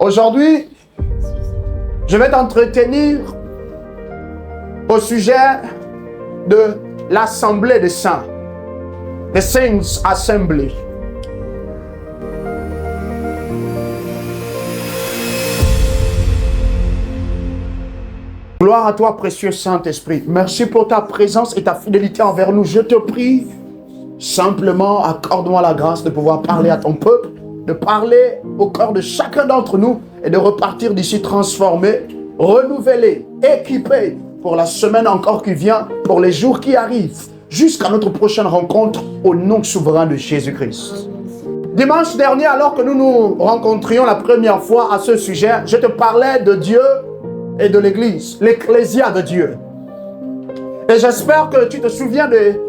Aujourd'hui, je vais t'entretenir au sujet de l'Assemblée des Saints, the Saints Assembly. Gloire à toi, précieux Saint-Esprit. Merci pour ta présence et ta fidélité envers nous. Je te prie, simplement, accorde-moi la grâce de pouvoir parler à ton peuple, de parler au cœur de chacun d'entre nous et de repartir d'ici transformés, renouvelés, équipés pour la semaine encore qui vient, pour les jours qui arrivent, jusqu'à notre prochaine rencontre au nom souverain de Jésus-Christ. Dimanche dernier, alors que nous nous rencontrions la première fois à ce sujet, je te parlais de Dieu et de l'Église, l'Ecclésia de Dieu. Et j'espère que tu te souviens des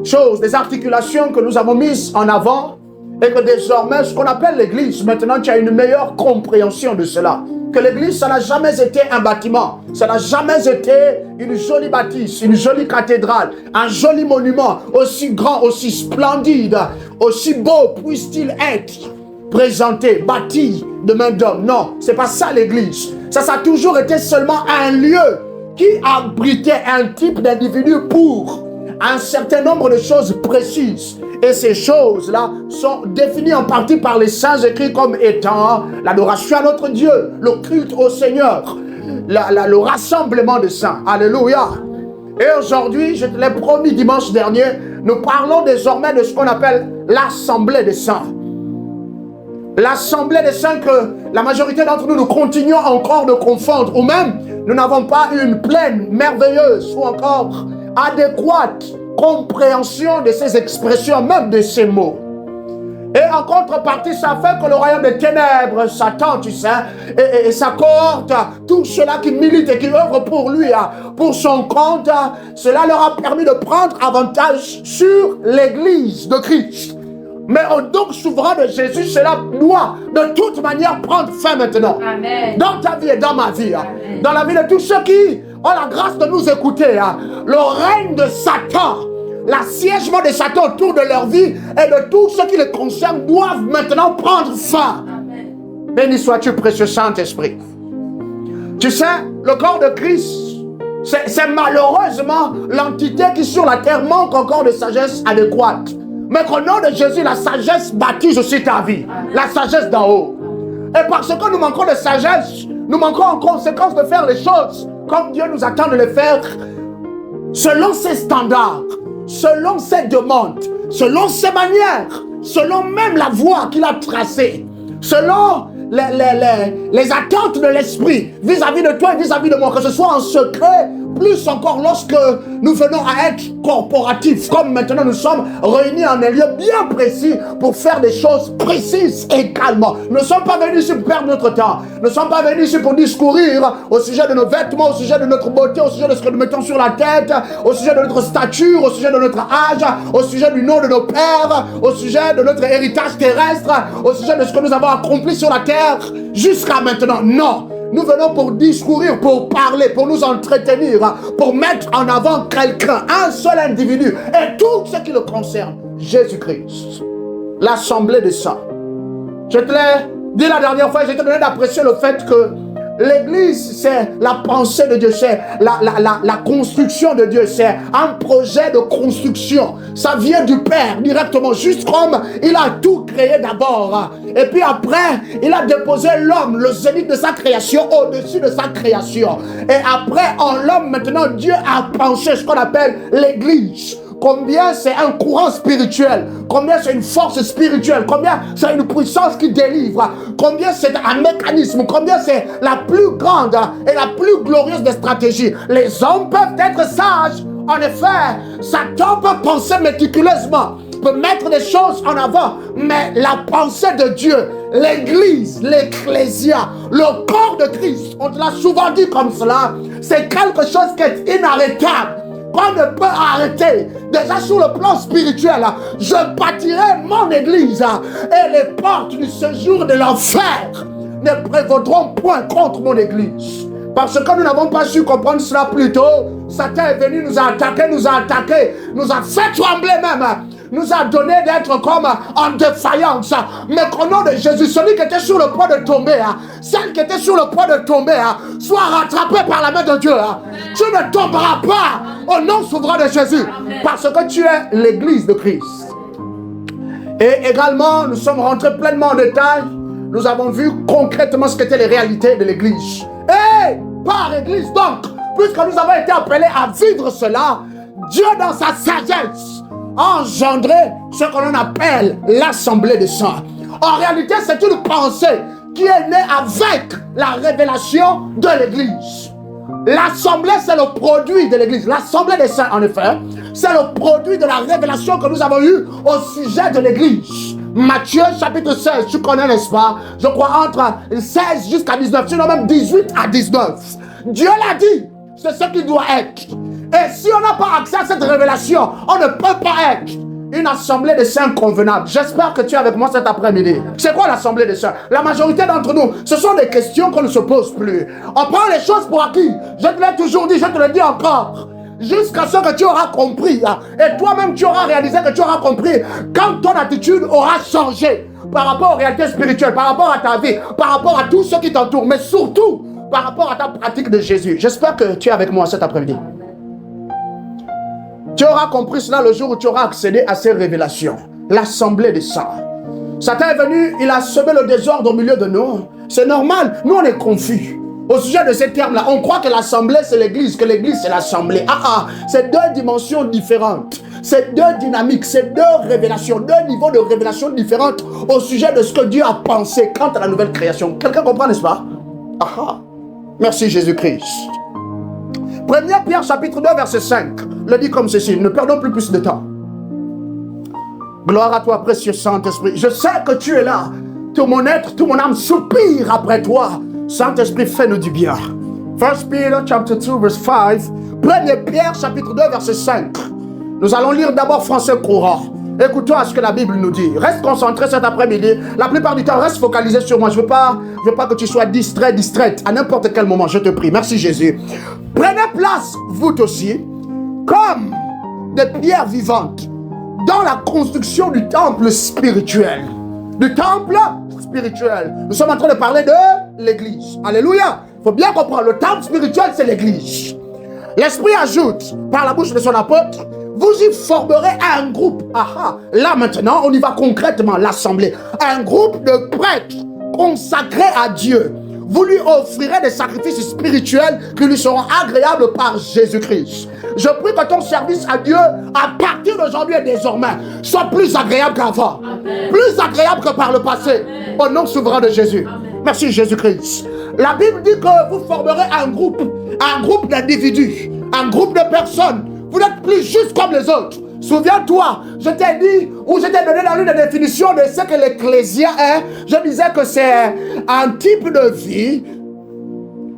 choses, des articulations que nous avons mises en avant et que désormais, ce qu'on appelle l'Église, maintenant tu as une meilleure compréhension de cela. Que l'Église, ça n'a jamais été un bâtiment, ça n'a jamais été une jolie bâtisse, une jolie cathédrale, un joli monument, aussi grand, aussi splendide, aussi beau puisse-t-il être présenté, bâti de main d'homme. Non, c'est pas ça l'Église. Ça a toujours été seulement un lieu qui abritait un type d'individu pour un certain nombre de choses précises. Et ces choses-là sont définies en partie par les saints écrits comme étant l'adoration à notre Dieu, le culte au Seigneur, le rassemblement des saints. Alléluia. Et aujourd'hui, je te l'ai promis dimanche dernier, nous parlons désormais de ce qu'on appelle l'Assemblée des saints. L'Assemblée des saints que la majorité d'entre nous, nous continuons encore de confondre, ou même nous n'avons pas une pleine, merveilleuse ou encore adéquate compréhension de ces expressions, même de ces mots. Et en contrepartie, ça fait que le royaume des ténèbres, Satan, tu sais, et sa cohorte, tout cela qui milite et qui œuvre pour lui, pour son compte, cela leur a permis de prendre avantage sur l'Église de Christ. Mais au don souverain de Jésus, cela doit de toute manière prendre fin maintenant. Amen. Dans ta vie et dans ma vie. Amen. Dans la vie de tous ceux qui ont la grâce de nous écouter. Le règne de Satan, l'assiègement de Satan autour de leur vie et de tous ceux qui les concernent doivent maintenant prendre fin. Amen. Béni sois-tu, précieux Saint-Esprit. Tu sais, le corps de Christ, c'est malheureusement l'entité qui sur la terre manque encore de sagesse adéquate. Mais qu'au nom de Jésus, la sagesse baptise aussi ta vie. Amen. La sagesse d'en haut. Et parce que nous manquons de sagesse, nous manquons en conséquence de faire les choses comme Dieu nous attend de les faire, selon ses standards, selon ses demandes, selon ses manières, selon même la voie qu'il a tracée, selon les attentes de l'esprit vis-à-vis de toi et vis-à-vis de moi, que ce soit en secret, plus encore lorsque nous venons à être corporatifs, comme maintenant nous sommes réunis en un lieu bien précis pour faire des choses précises également. Nous ne sommes pas venus ici pour perdre notre temps. Nous ne sommes pas venus ici pour discourir au sujet de nos vêtements, au sujet de notre beauté, au sujet de ce que nous mettons sur la tête, au sujet de notre stature, au sujet de notre âge, au sujet du nom de nos pères, au sujet de notre héritage terrestre, au sujet de ce que nous avons accompli sur la terre jusqu'à maintenant. Non. Nous venons pour discourir, pour parler, pour nous entretenir, pour mettre en avant quelqu'un, un seul individu, et tout ce qui le concerne, Jésus-Christ. L'Assemblée des saints. Je te l'ai dit la dernière fois, je te donné d'apprécier le fait que l'Église, c'est la pensée de Dieu, c'est la construction de Dieu, c'est un projet de construction. Ça vient du Père directement, juste comme il a tout créé d'abord. Et puis après, il a déposé l'homme, le zénith de sa création, au-dessus de sa création. Et après, en l'homme, maintenant, Dieu a pensé ce qu'on appelle l'Église. Combien c'est un courant spirituel, combien c'est une force spirituelle, combien c'est une puissance qui délivre, combien c'est un mécanisme, combien c'est la plus grande et la plus glorieuse des stratégies. Les hommes peuvent être sages, en effet, Satan peut penser méticuleusement, peut mettre des choses en avant, mais la pensée de Dieu, l'Église, l'Ecclésia, le corps de Christ, on te l'a souvent dit comme cela, c'est quelque chose qui est inarrêtable. Qu'on ne peut arrêter. Déjà sur le plan spirituel, je bâtirai mon église et les portes du séjour de l'enfer ne prévaudront point contre mon église. Parce que nous n'avons pas su comprendre cela plus tôt, Satan est venu nous a attaqué, nous a fait trembler même. nous a donné d'être comme en défaillance. Mais qu'au nom de Jésus, celui qui était sur le point de tomber, celle qui était sur le point de tomber, soit rattrapée par la main de Dieu. Tu ne tomberas pas au nom souverain de Jésus, parce que tu es l'église de Christ. Et également, nous sommes rentrés pleinement en détail. Nous avons vu concrètement ce qu'étaient les réalités de l'église. Et par église donc, puisque nous avons été appelés à vivre cela, Dieu dans sa sagesse a engendré ce que l'on appelle l'assemblée des saints. En réalité, c'est une pensée qui est née avec la révélation de l'église. L'assemblée, c'est le produit de l'église. L'assemblée des saints, en effet, c'est le produit de la révélation que nous avons eue au sujet de l'église. Matthieu chapitre 16, tu connais, n'est-ce pas? Je crois entre 16 jusqu'à 19, sinon même 18 à 19. Dieu l'a dit, c'est ce qui doit être. Et si on n'a pas accès à cette révélation, on ne peut pas être une assemblée de saints convenable. J'espère que tu es avec moi cet après-midi. C'est quoi l'assemblée des saints? La majorité d'entre nous, ce sont des questions qu'on ne se pose plus. On prend les choses pour acquis. Je te l'ai toujours dit, je te le dis encore. Jusqu'à ce que tu auras compris. Et toi-même, tu auras réalisé que tu auras compris quand ton attitude aura changé par rapport aux réalités spirituelles, par rapport à ta vie, par rapport à tout ce qui t'entoure, mais surtout par rapport à ta pratique de Jésus. J'espère que tu es avec moi cet après-midi. Tu auras compris cela le jour où tu auras accédé à ces révélations. L'assemblée des saints. Satan est venu, il a semé le désordre au milieu de nous. C'est normal, nous on est confus. Au sujet de ces termes-là, on croit que l'assemblée c'est l'église, que l'église c'est l'assemblée. C'est deux dimensions différentes. C'est deux dynamiques, c'est deux révélations, deux niveaux de révélation différentes au sujet de ce que Dieu a pensé quant à la nouvelle création. Quelqu'un comprend, n'est-ce pas? Merci Jésus-Christ. 1 Pierre chapitre 2 verset 5 le dit comme ceci. Ne perdons plus de temps. Gloire à toi, précieux Saint-Esprit. Je sais que tu es là. Tout mon être, tout mon âme soupire après toi. Saint-Esprit, fais-nous du bien. 1 Peter chapter 2 verse 5. 1 Pierre chapitre 2 verset 5. Nous allons lire d'abord français courant. Écoutons à ce que la Bible nous dit. Reste concentré cet après-midi. La plupart du temps, reste focalisé sur moi. Je veux pas que tu sois distrait, distraite à n'importe quel moment. Je te prie. Merci Jésus. Prenez place, vous aussi, comme des pierres vivantes dans la construction du temple spirituel. Du temple spirituel. Nous sommes en train de parler de l'église. Alléluia. Il faut bien comprendre. Le temple spirituel, c'est l'église. L'Esprit ajoute, par la bouche de son apôtre, vous y formerez un groupe. Là maintenant, on y va concrètement, l'assemblée. Un groupe de prêtres consacrés à Dieu. Vous lui offrirez des sacrifices spirituels qui lui seront agréables par Jésus-Christ. Je prie que ton service à Dieu, à partir d'aujourd'hui et désormais, soit plus agréable qu'avant. Plus agréable que par le passé. Amen. Au nom souverain de Jésus. Amen. Merci Jésus-Christ. La Bible dit que vous formerez un groupe d'individus, un groupe de personnes. Vous n'êtes plus juste comme les autres. Souviens-toi, je t'ai dit, ou je t'ai donné dans l'une des définitions de ce que l'ecclésia est. Je disais que c'est un type de vie,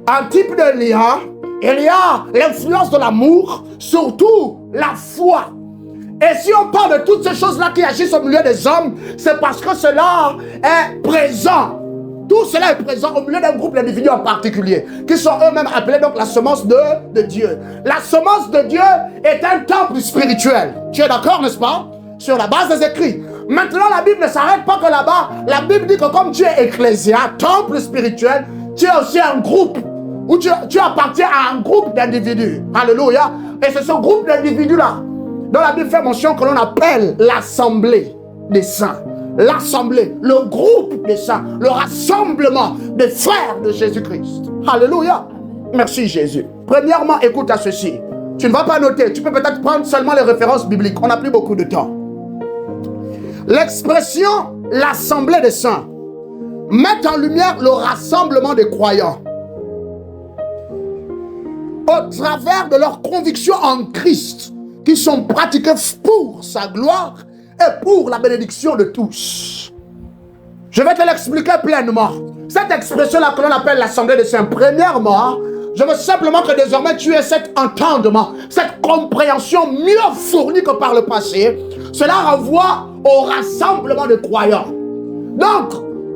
un type de lien. Il y a l'influence de l'amour, surtout la foi. Et si on parle de toutes ces choses-là qui agissent au milieu des hommes, c'est parce que cela est présent. Tout cela est présent au milieu d'un groupe d'individus en particulier, qui sont eux-mêmes appelés donc la semence de Dieu. La semence de Dieu est un temple spirituel. Tu es d'accord, n'est-ce pas? Sur la base des écrits. Maintenant, la Bible ne s'arrête pas que là-bas. La Bible dit que comme tu es ecclésia, temple spirituel, tu es aussi un groupe, où tu appartiens à un groupe d'individus. Alléluia. Et c'est ce groupe d'individus-là dont la Bible fait mention que l'on appelle l'assemblée des saints. L'assemblée, le groupe des saints, le rassemblement des frères de Jésus-Christ. Alléluia. Merci Jésus. Premièrement, écoute à ceci. Tu ne vas pas noter, tu peux peut-être prendre seulement les références bibliques. On n'a plus beaucoup de temps. L'expression l'assemblée des saints met en lumière le rassemblement des croyants au travers de leurs convictions en Christ qui sont pratiquées pour sa gloire et pour la bénédiction de tous. Je vais te l'expliquer pleinement. Cette expression-là que l'on appelle l'assemblée des saints, premièrement, je veux simplement que désormais tu aies cet entendement, cette compréhension mieux fournie que par le passé. Cela renvoie au rassemblement de croyants. Donc,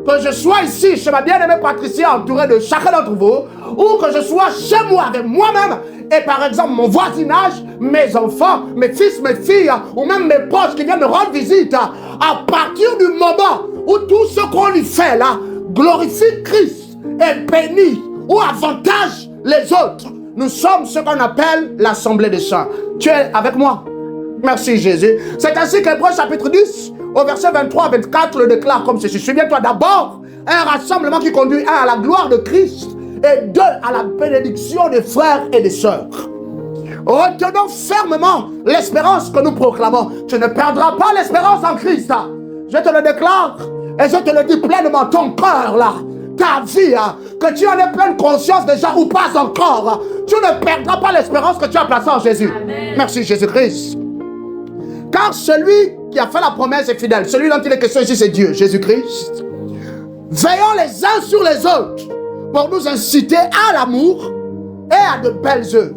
que je sois ici chez ma bien-aimée Patricia entourée de chacun d'entre vous, ou que je sois chez moi avec moi-même et par exemple mon voisinage, mes enfants, mes fils, mes filles, ou même mes proches qui viennent me rendre visite, à partir du moment où tout ce qu'on lui fait là glorifie Christ et bénit ou avantage les autres, nous sommes ce qu'on appelle l'Assemblée des saints. Tu es avec moi? Merci Jésus. C'est ainsi qu'Hébreux chapitre 10, au verset 23-24, le déclare comme ceci. Souviens-toi d'abord, un rassemblement qui conduit à la gloire de Christ et deux, à la bénédiction des frères et des sœurs. Retenons fermement l'espérance que nous proclamons. Tu ne perdras pas l'espérance en Christ. Je te le déclare et je te le dis pleinement. Ton cœur là, ta vie, que tu en aies pleine conscience déjà ou pas encore, tu ne perdras pas l'espérance que tu as placée en Jésus. Amen. Merci Jésus-Christ. Car celui qui a fait la promesse est fidèle. Celui dont il est question ici, c'est Dieu, Jésus-Christ. Veillons les uns sur les autres pour nous inciter à l'amour et à de belles œuvres.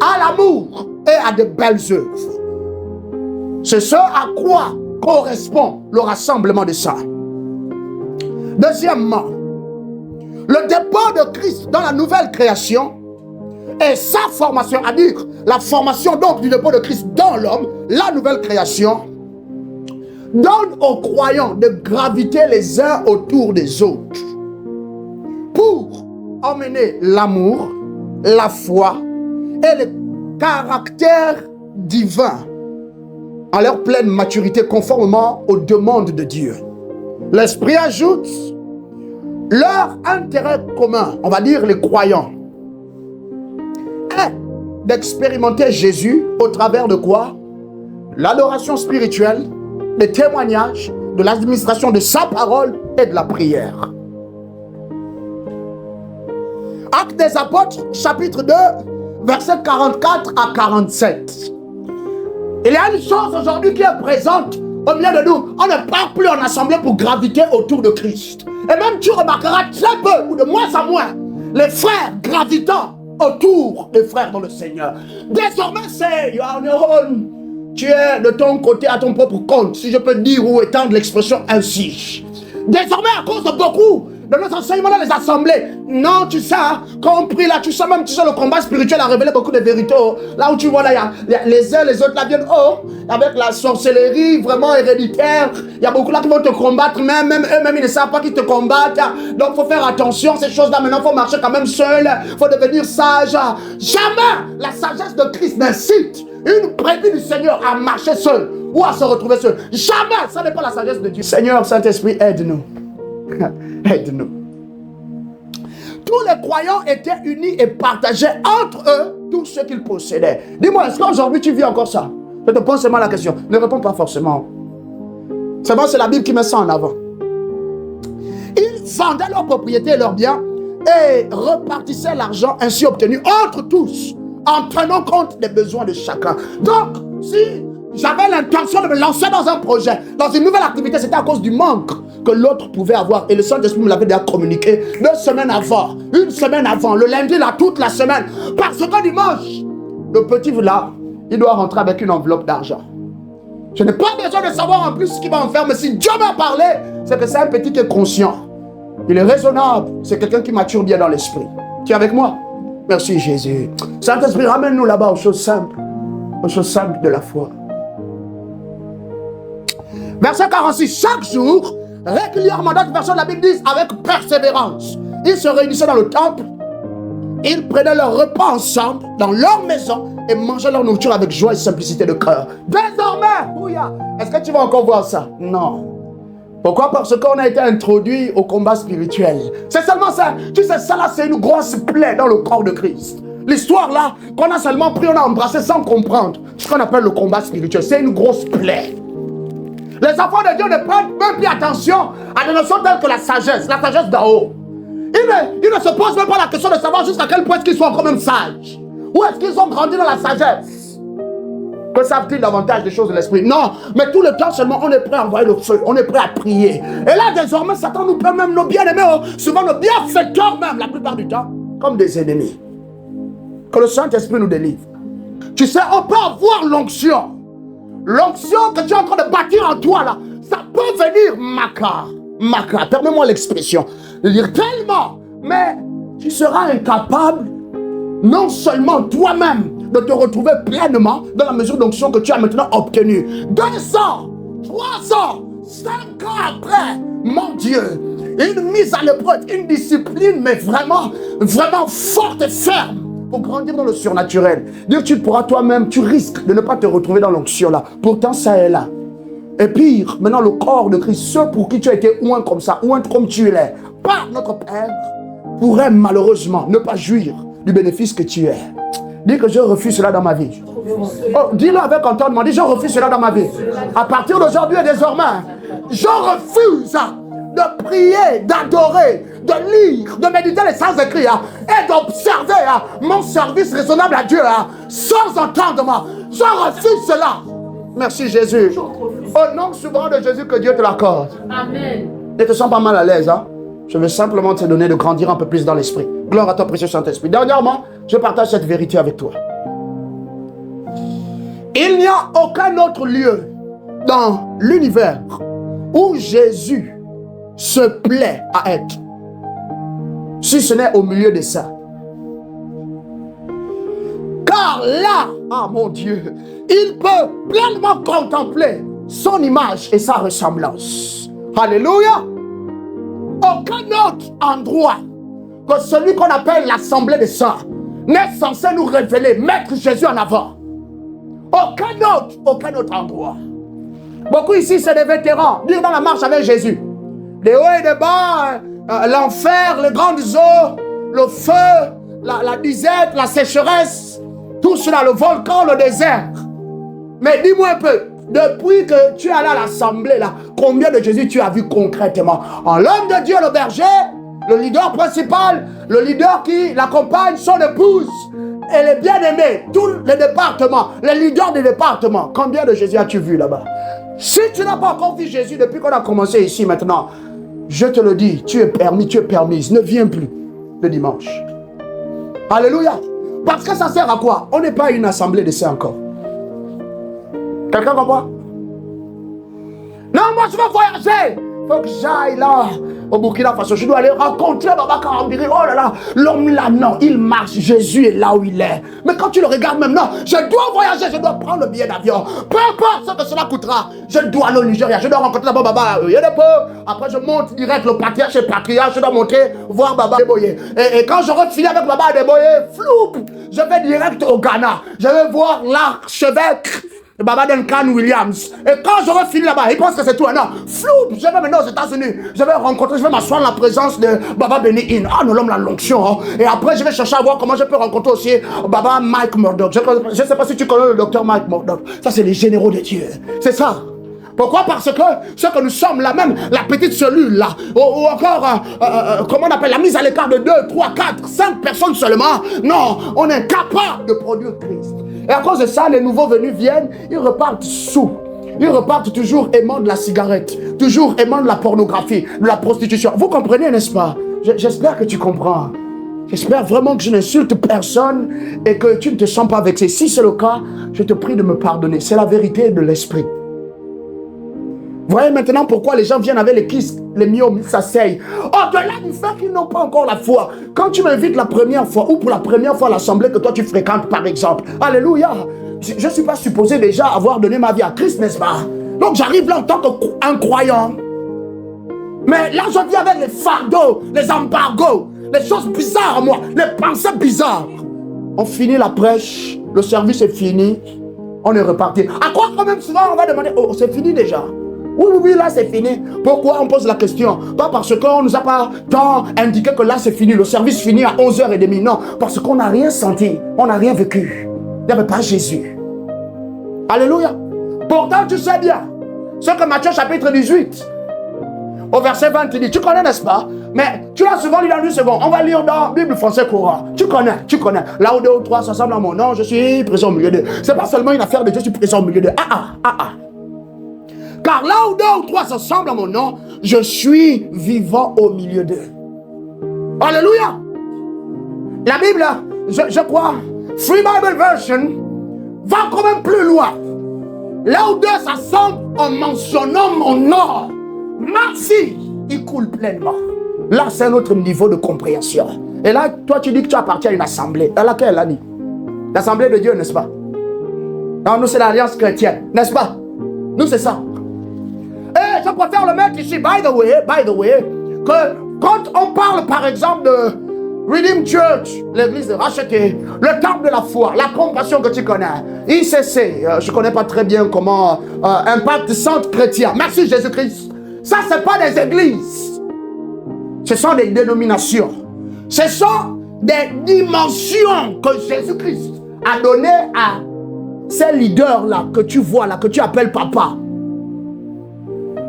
À l'amour et à de belles œuvres. C'est ce à quoi correspond le rassemblement des saints. Deuxièmement, le dépôt de Christ dans la nouvelle création et sa formation, à dire la formation donc du dépôt de Christ dans l'homme, la nouvelle création, donne aux croyants de graviter les uns autour des autres pour emmener l'amour, la foi et le caractère divin à leur pleine maturité conformément aux demandes de Dieu. L'Esprit ajoute leur intérêt commun, on va dire les croyants, est d'expérimenter Jésus au travers de quoi? L'adoration spirituelle, des témoignages, de l'administration de sa parole et de la prière. Actes des Apôtres, chapitre 2, versets 44 à 47. Il y a une chose aujourd'hui qui est présente au milieu de nous. On ne part plus en assemblée pour graviter autour de Christ. Et même tu remarqueras très peu, ou de moins en moins, les frères gravitant autour des frères dans le Seigneur. Désormais, c'est you are on your own. Tu es de ton côté à ton propre compte, si je peux dire ou étendre l'expression ainsi. Désormais, à cause de beaucoup de nos enseignements dans les assemblées, non, tu sais, compris là, tu sais même, tu sais, le combat spirituel a révélé beaucoup de vérités. Là où tu vois, là, il y a les uns, les autres, là viennent, avec la sorcellerie vraiment héréditaire. Il y a beaucoup là qui vont te combattre, même eux-mêmes, ils ne savent pas qu'ils te combattent. Donc, il faut faire attention, ces choses-là, maintenant, il faut marcher quand même seul, il faut devenir sage. Jamais la sagesse de Christ n'incite une brebis du Seigneur à marcher seul ou à se retrouver seul. Jamais, ça n'est pas la sagesse de Dieu. Seigneur, Saint-Esprit, aide-nous. Aide-nous. Tous les croyants étaient unis et partageaient entre eux tout ce qu'ils possédaient. Dis-moi, est-ce qu'aujourd'hui tu vis encore ça? Je te pose seulement la question. Ne réponds pas forcément. C'est la Bible qui met ça en avant. Ils vendaient leurs propriétés et leurs biens et repartissaient l'argent ainsi obtenu entre tous, en tenant compte des besoins de chacun. Donc, si j'avais l'intention de me lancer dans un projet, dans une nouvelle activité, c'était à cause du manque que l'autre pouvait avoir. Et le Saint-Esprit me l'avait déjà communiqué 2 semaines avant, 1 semaine avant, le lundi là, toute la semaine. Parce que dimanche, le petit là, il doit rentrer avec une enveloppe d'argent. Je n'ai pas besoin de savoir en plus ce qu'il va en faire, mais si Dieu m'a parlé, c'est que c'est un petit qui est conscient. Il est raisonnable, c'est quelqu'un qui mature bien dans l'esprit. Tu es avec moi? Merci Jésus. Saint-Esprit, ramène-nous là-bas aux choses simples de la foi. Verset 46, chaque jour, régulièrement, d'autres versions de la Bible disent avec persévérance. Ils se réunissaient dans le temple, ils prenaient leur repas ensemble, dans leur maison, et mangeaient leur nourriture avec joie et simplicité de cœur. Désormais, est-ce que tu vas encore voir ça? Non. Pourquoi? Parce qu'on a été introduit au combat spirituel. C'est seulement ça. Tu sais, ça là, c'est une grosse plaie dans le corps de Christ. L'histoire là, qu'on a seulement pris, on a embrassé sans comprendre ce qu'on appelle le combat spirituel. C'est une grosse plaie. Les enfants de Dieu ne prennent même plus attention à des notions telles que la sagesse d'en haut. Ils ne se posent même pas la question de savoir jusqu'à quel point est-ce qu'ils sont encore même sages. Où est-ce qu'ils ont grandi dans la sagesse? Que savent-ils davantage des choses de l'esprit? Non, mais tout le temps seulement on est prêt à envoyer le feu, on est prêt à prier. Et là désormais Satan nous prend même nos bien-aimés, souvent nos bienfaiteurs même, la plupart du temps, comme des ennemis. Que le Saint-Esprit nous délivre. Tu sais, on peut avoir l'onction. L'onction que tu es en train de bâtir en toi là, ça peut venir maca, permets-moi l'expression, de dire tellement, mais tu seras incapable non seulement toi-même de te retrouver pleinement dans la mesure d'onction que tu as maintenant obtenue. 2 ans, 3 ans, 5 ans après, mon Dieu, une mise à l'épreuve, une discipline, mais vraiment, vraiment forte et ferme pour grandir dans le surnaturel. Dire tu pourras toi-même, tu risques de ne pas te retrouver dans l'onction là. Pourtant, ça est là. Et pire, maintenant le corps de Christ, ceux pour qui tu as été oint comme ça, oint comme tu l'es, par notre Père, pourraient malheureusement ne pas jouir du bénéfice que tu es. Dis que je refuse cela dans ma vie. Oh, dis-le avec entendement, dis je refuse cela dans ma vie. À partir d'aujourd'hui et désormais, je refuse de prier, d'adorer, de lire, de méditer les saints écrits et d'observer mon service raisonnable à Dieu sans entendement. Je refuse cela. Merci Jésus. Au nom souvent de Jésus, que Dieu te l'accorde. Amen. Ne te sens pas mal à l'aise. Je veux simplement te donner de grandir un peu plus dans l'esprit. Gloire à ton précieux Saint-Esprit. Dernièrement, je partage cette vérité avec toi. Il n'y a aucun autre lieu dans l'univers où Jésus se plaît à être, si ce n'est au milieu de ça. Car là, ah mon Dieu, il peut pleinement contempler son image et sa ressemblance. Alléluia. Aucun autre endroit que celui qu'on appelle l'assemblée des saints n'est censé nous révéler, mettre Jésus en avant. Aucun autre endroit. Beaucoup ici, c'est des vétérans, dire dans la marche avec Jésus. Des hauts et des bas, l'enfer, les grandes eaux, le feu, la disette, la sécheresse, tout cela, le volcan, le désert. Mais dis-moi un peu, depuis que tu es allé à l'assemblée, là, combien de Jésus tu as vu concrètement? En l'homme de Dieu, le berger, le leader principal, le leader qui l'accompagne, son épouse, et les bien-aimés, tous les départements, les leaders des départements. Combien de Jésus as-tu vu là-bas? Si tu n'as pas encore vu Jésus depuis qu'on a commencé ici maintenant, je te le dis, tu es permis, tu es permise. Ne viens plus le dimanche. Alléluia. Parce que ça sert à quoi? On n'est pas une assemblée de saints encore. Quelqu'un comprend? Non, moi je veux voyager. Il faut que j'aille là, au Burkina Faso. Je dois aller rencontrer Baba Karambiri. Oh là là, l'homme là, non, il marche. Jésus est là où il est. Mais quand tu le regardes maintenant, je dois voyager, je dois prendre le billet d'avion. Peu importe ce que cela coûtera. Je dois aller au Nigeria, je dois rencontrer d'abord Baba Yedepo. Après, je monte direct le patriarche et patriarche. Je dois monter voir Baba Deboye. Et quand j'aurai fini avec Baba Deboye, floup, je vais direct au Ghana. Je vais voir l'archevêque Baba Duncan Williams. Et quand j'aurai fini là-bas, il pense que c'est tout. Non, flou, je vais maintenant aux États-Unis. Je vais rencontrer, je vais m'asseoir en la présence de Baba Benny Hinn. Ah, non, l'homme la l'onction. Et après, je vais chercher à voir comment je peux rencontrer aussi Baba Mike Murdock. Je ne sais pas si tu connais le docteur Mike Murdock. Ça, c'est les généraux de Dieu. C'est ça. Pourquoi? Parce que ce que nous sommes là même, la petite cellule là, ou encore, comment on appelle, la mise à l'écart de 2, 3, 4, 5 personnes seulement. Non, on est incapable de produire Christ. Et à cause de ça, les nouveaux venus viennent, ils repartent sous. Ils repartent toujours aimant de la cigarette, toujours aimant de la pornographie, de la prostitution. Vous comprenez, n'est-ce pas? J'espère que tu comprends. J'espère vraiment que je n'insulte personne et que tu ne te sens pas vexé. Si c'est le cas, je te prie de me pardonner. C'est la vérité de l'esprit. Voyez maintenant pourquoi les gens viennent avec les kisses, les myomes, ils s'asseyent. Au-delà du fait qu'ils n'ont pas encore la foi. Quand tu m'invites la première fois, ou pour la première fois à l'assemblée que toi tu fréquentes par exemple, alléluia, je ne suis pas supposé déjà avoir donné ma vie à Christ, n'est-ce pas? Donc j'arrive là en tant qu'un croyant. Mais là je viens avec les fardeaux, les embargos, les choses bizarres moi, les pensées bizarres. On finit la prêche, le service est fini, on est reparti. À quoi quand même souvent on va demander, oh c'est fini déjà? Oui, là c'est fini. Pourquoi on pose la question? Pas parce qu'on ne nous a pas tant indiqué que là c'est fini, le service finit à 11h30. Non, parce qu'on n'a rien senti, on n'a rien vécu. Il n'y avait pas Jésus. Alléluia. Pourtant tu sais bien, ce que Matthieu chapitre 18, au verset 20, il dit, tu connais n'est-ce pas? Mais tu l'as souvent lu dans une seconde. On va lire dans Bible français courant. Tu connais. Là où 2 ou 3 s'assemblent en mon nom, je suis présent au milieu d'eux. C'est pas seulement une affaire de Dieu, je suis présent au milieu d'eux. Car là où 2 ou 3 s'assemblent en mon nom, je suis vivant au milieu d'eux. Alléluia. La Bible, je crois, Free Bible Version, va quand même plus loin. Là où 2 s'assemblent en mentionnant mon nom, merci, il coule pleinement. Là, c'est un autre niveau de compréhension. Et là, toi, tu dis que tu appartiens à une assemblée. À laquelle, elle a dit? L'assemblée de Dieu, n'est-ce pas? Non, nous, c'est l'alliance chrétienne, n'est-ce pas? Nous, c'est ça. Et je préfère le mettre ici, by the way, que quand on parle, par exemple, de Redeemed Church, l'église de racheté, le temple de la foi, la compassion que tu connais, ICC, je ne connais pas très bien comment, Impact Centre Chrétien, merci Jésus-Christ. Ça, ce n'est pas des églises. Ce sont des dénominations. Ce sont des dimensions que Jésus-Christ a données à ces leaders-là que tu vois là, que tu appelles papa.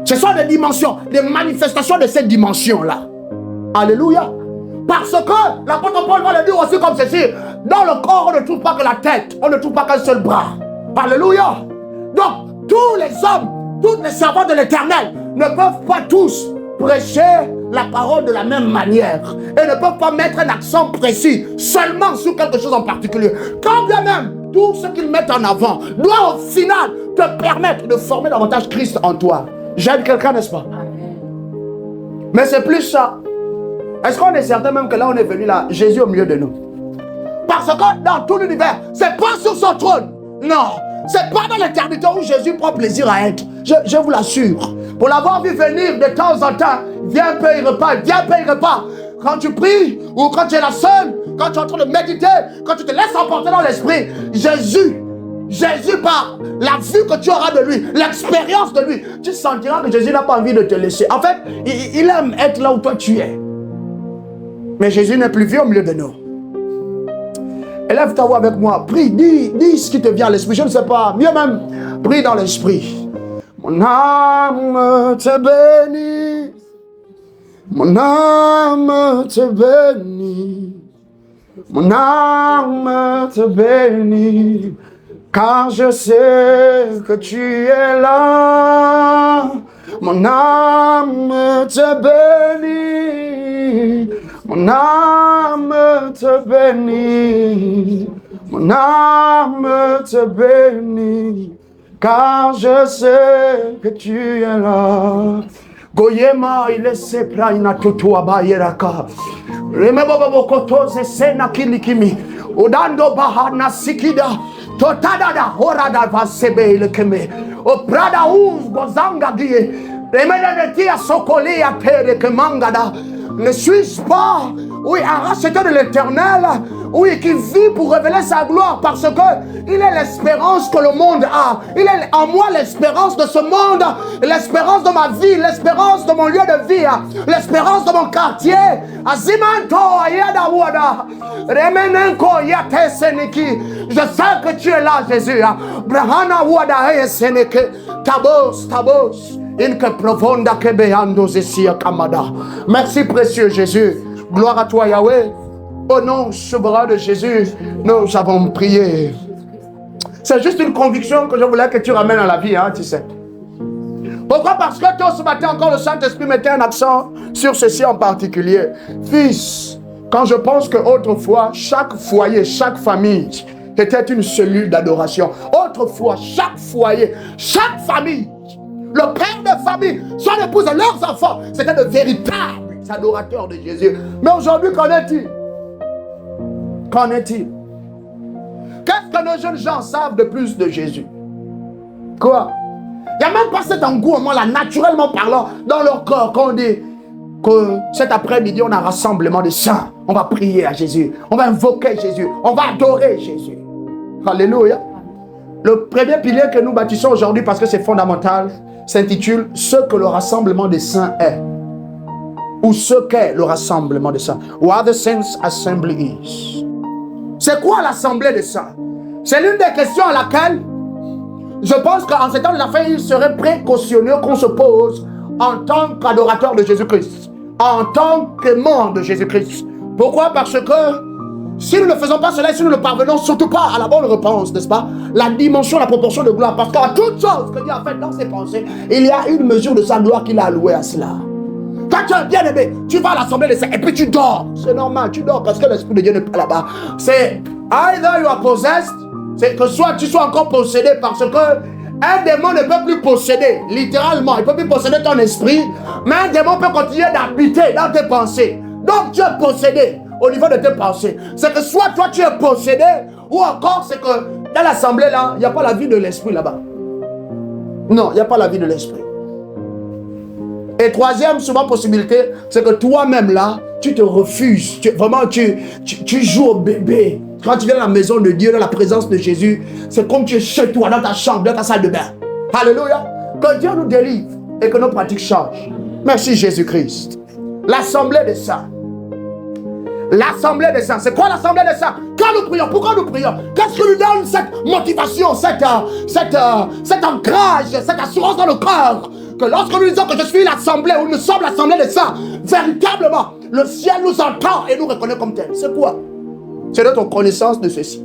Ce sont des dimensions, des manifestations de cette dimension-là. Alléluia. Parce que l'apôtre Paul va le dire aussi comme ceci. Dans le corps, on ne trouve pas que la tête. On ne trouve pas qu'un seul bras. Alléluia. Donc, tous les hommes, tous les servants de l'Éternel ne peuvent pas tous prêcher la parole de la même manière. Et ne peuvent pas mettre un accent précis seulement sur quelque chose en particulier. Quand bien même, tout ce qu'ils mettent en avant doit au final te permettre de former davantage Christ en toi. J'aide quelqu'un, n'est-ce pas? Mais c'est plus ça. Est-ce qu'on est certain même que là on est venu là, Jésus au milieu de nous? Parce que dans tout l'univers, c'est pas sur son trône. Non, c'est pas dans l'éternité où Jésus prend plaisir à être. Je vous l'assure. Pour l'avoir vu venir de temps en temps, viens payer repas, viens payer repas. Quand tu pries ou quand tu es la seule, quand tu es en train de méditer, quand tu te laisses emporter dans l'esprit, Jésus, par la vue que tu auras de lui, l'expérience de lui, tu sentiras que Jésus n'a pas envie de te laisser. En fait, il aime être là où toi tu es. Mais Jésus n'est plus vieux au milieu de nous. Élève ta voix avec moi. Prie, dis ce qui te vient à l'esprit. Je ne sais pas. Mieux même, prie dans l'esprit. Mon âme te bénit. Mon âme te bénit. Mon âme te bénit. Car je sais que tu es là. Mon âme te bénit. Mon âme te bénit. Mon âme te bénit. Car je sais que tu es là. Goyema il se praina tutua bayeraka. Remebo bokoto se sena kilikimi. Odando bahana sikida. Totadada horada vasebe ilekeme. O prada uv gozanga die. Remene tia sokoli a tere kemangada. Ne suis-je pas, oui, un racheteur de l'Éternel, oui, qui vit pour révéler sa gloire parce que il est l'espérance que le monde a. Il est en moi l'espérance de ce monde, l'espérance de ma vie, l'espérance de mon lieu de vie, l'espérance de mon quartier. Azimanto ayada wada, remenenko yate seneki. Je sais que tu es là, Jésus. Brahana wada e seneke, tabos. Merci précieux Jésus. Gloire à toi Yahweh. Au nom souverain de Jésus, nous avons prié. C'est juste une conviction que je voulais que tu ramènes à la vie, hein, tu sais. Pourquoi? Parce que toi ce matin encore le Saint-Esprit mettait un accent sur ceci en particulier. Fils, quand je pense que autrefois chaque foyer, chaque famille était une cellule d'adoration. Autrefois chaque foyer, chaque famille, le père de famille, son épouse et leurs enfants, c'était de véritables adorateurs de Jésus. Mais aujourd'hui, qu'en est-il? Qu'en est-il? Qu'est-ce que nos jeunes gens savent de plus de Jésus? Quoi? Il n'y a même pas cet engouement là, naturellement parlant, dans leur corps, quand on dit que cet après-midi, on a un rassemblement de saints. On va prier à Jésus, on va invoquer Jésus, on va adorer Jésus. Alléluia. Le premier pilier que nous bâtissons aujourd'hui, parce que c'est fondamental, s'intitule « Ce que le rassemblement des saints est ». Ou ce qu'est le rassemblement des saints. What the saints assembly is. C'est quoi l'assemblée des saints? C'est l'une des questions à laquelle je pense qu'en ces temps de la fin, il serait précautionneux qu'on se pose en tant qu'adorateur de Jésus-Christ, en tant qu'aimant de Jésus-Christ. Pourquoi? Parce que si nous ne faisons pas cela, si nous ne parvenons surtout pas à la bonne réponse, n'est-ce pas? La dimension, la proportion de gloire. Parce qu'à toute chose que Dieu a fait dans ses pensées, il y a une mesure de sa gloire qu'il a allouée à cela. Quand tu es bien-aimé, tu vas à l'assemblée des saints et puis tu dors. C'est normal, tu dors parce que l'Esprit de Dieu n'est pas là-bas. C'est either you are possessed, c'est que soit tu sois encore possédé parce que un démon ne peut plus posséder, littéralement, il ne peut plus posséder ton esprit, mais un démon peut continuer d'habiter dans tes pensées. Donc tu es possédé. au niveau de tes pensées. C'est que soit toi tu es possédé, ou encore c'est que dans l'assemblée là, il n'y a pas la vie de l'esprit là-bas. Non, il n'y a pas la vie de l'esprit. Et troisième, souvent possibilité, c'est que toi-même là, tu te refuses. Tu joues au bébé. Quand tu viens dans la maison de Dieu, dans la présence de Jésus, c'est comme tu es chez toi, dans ta chambre, dans ta salle de bain. Alléluia. Que Dieu nous délivre et que nos pratiques changent. Merci Jésus-Christ. L'assemblée des saints. L'assemblée des saints. C'est quoi l'assemblée des saints? Quand nous prions, pourquoi nous prions? Qu'est-ce qui nous donne cette motivation, cet ancrage, cette assurance dans le cœur? Que lorsque nous disons que je suis l'assemblée, ou nous sommes l'assemblée des saints, véritablement, le ciel nous entend et nous reconnaît comme tel. C'est quoi? C'est notre connaissance de ceci.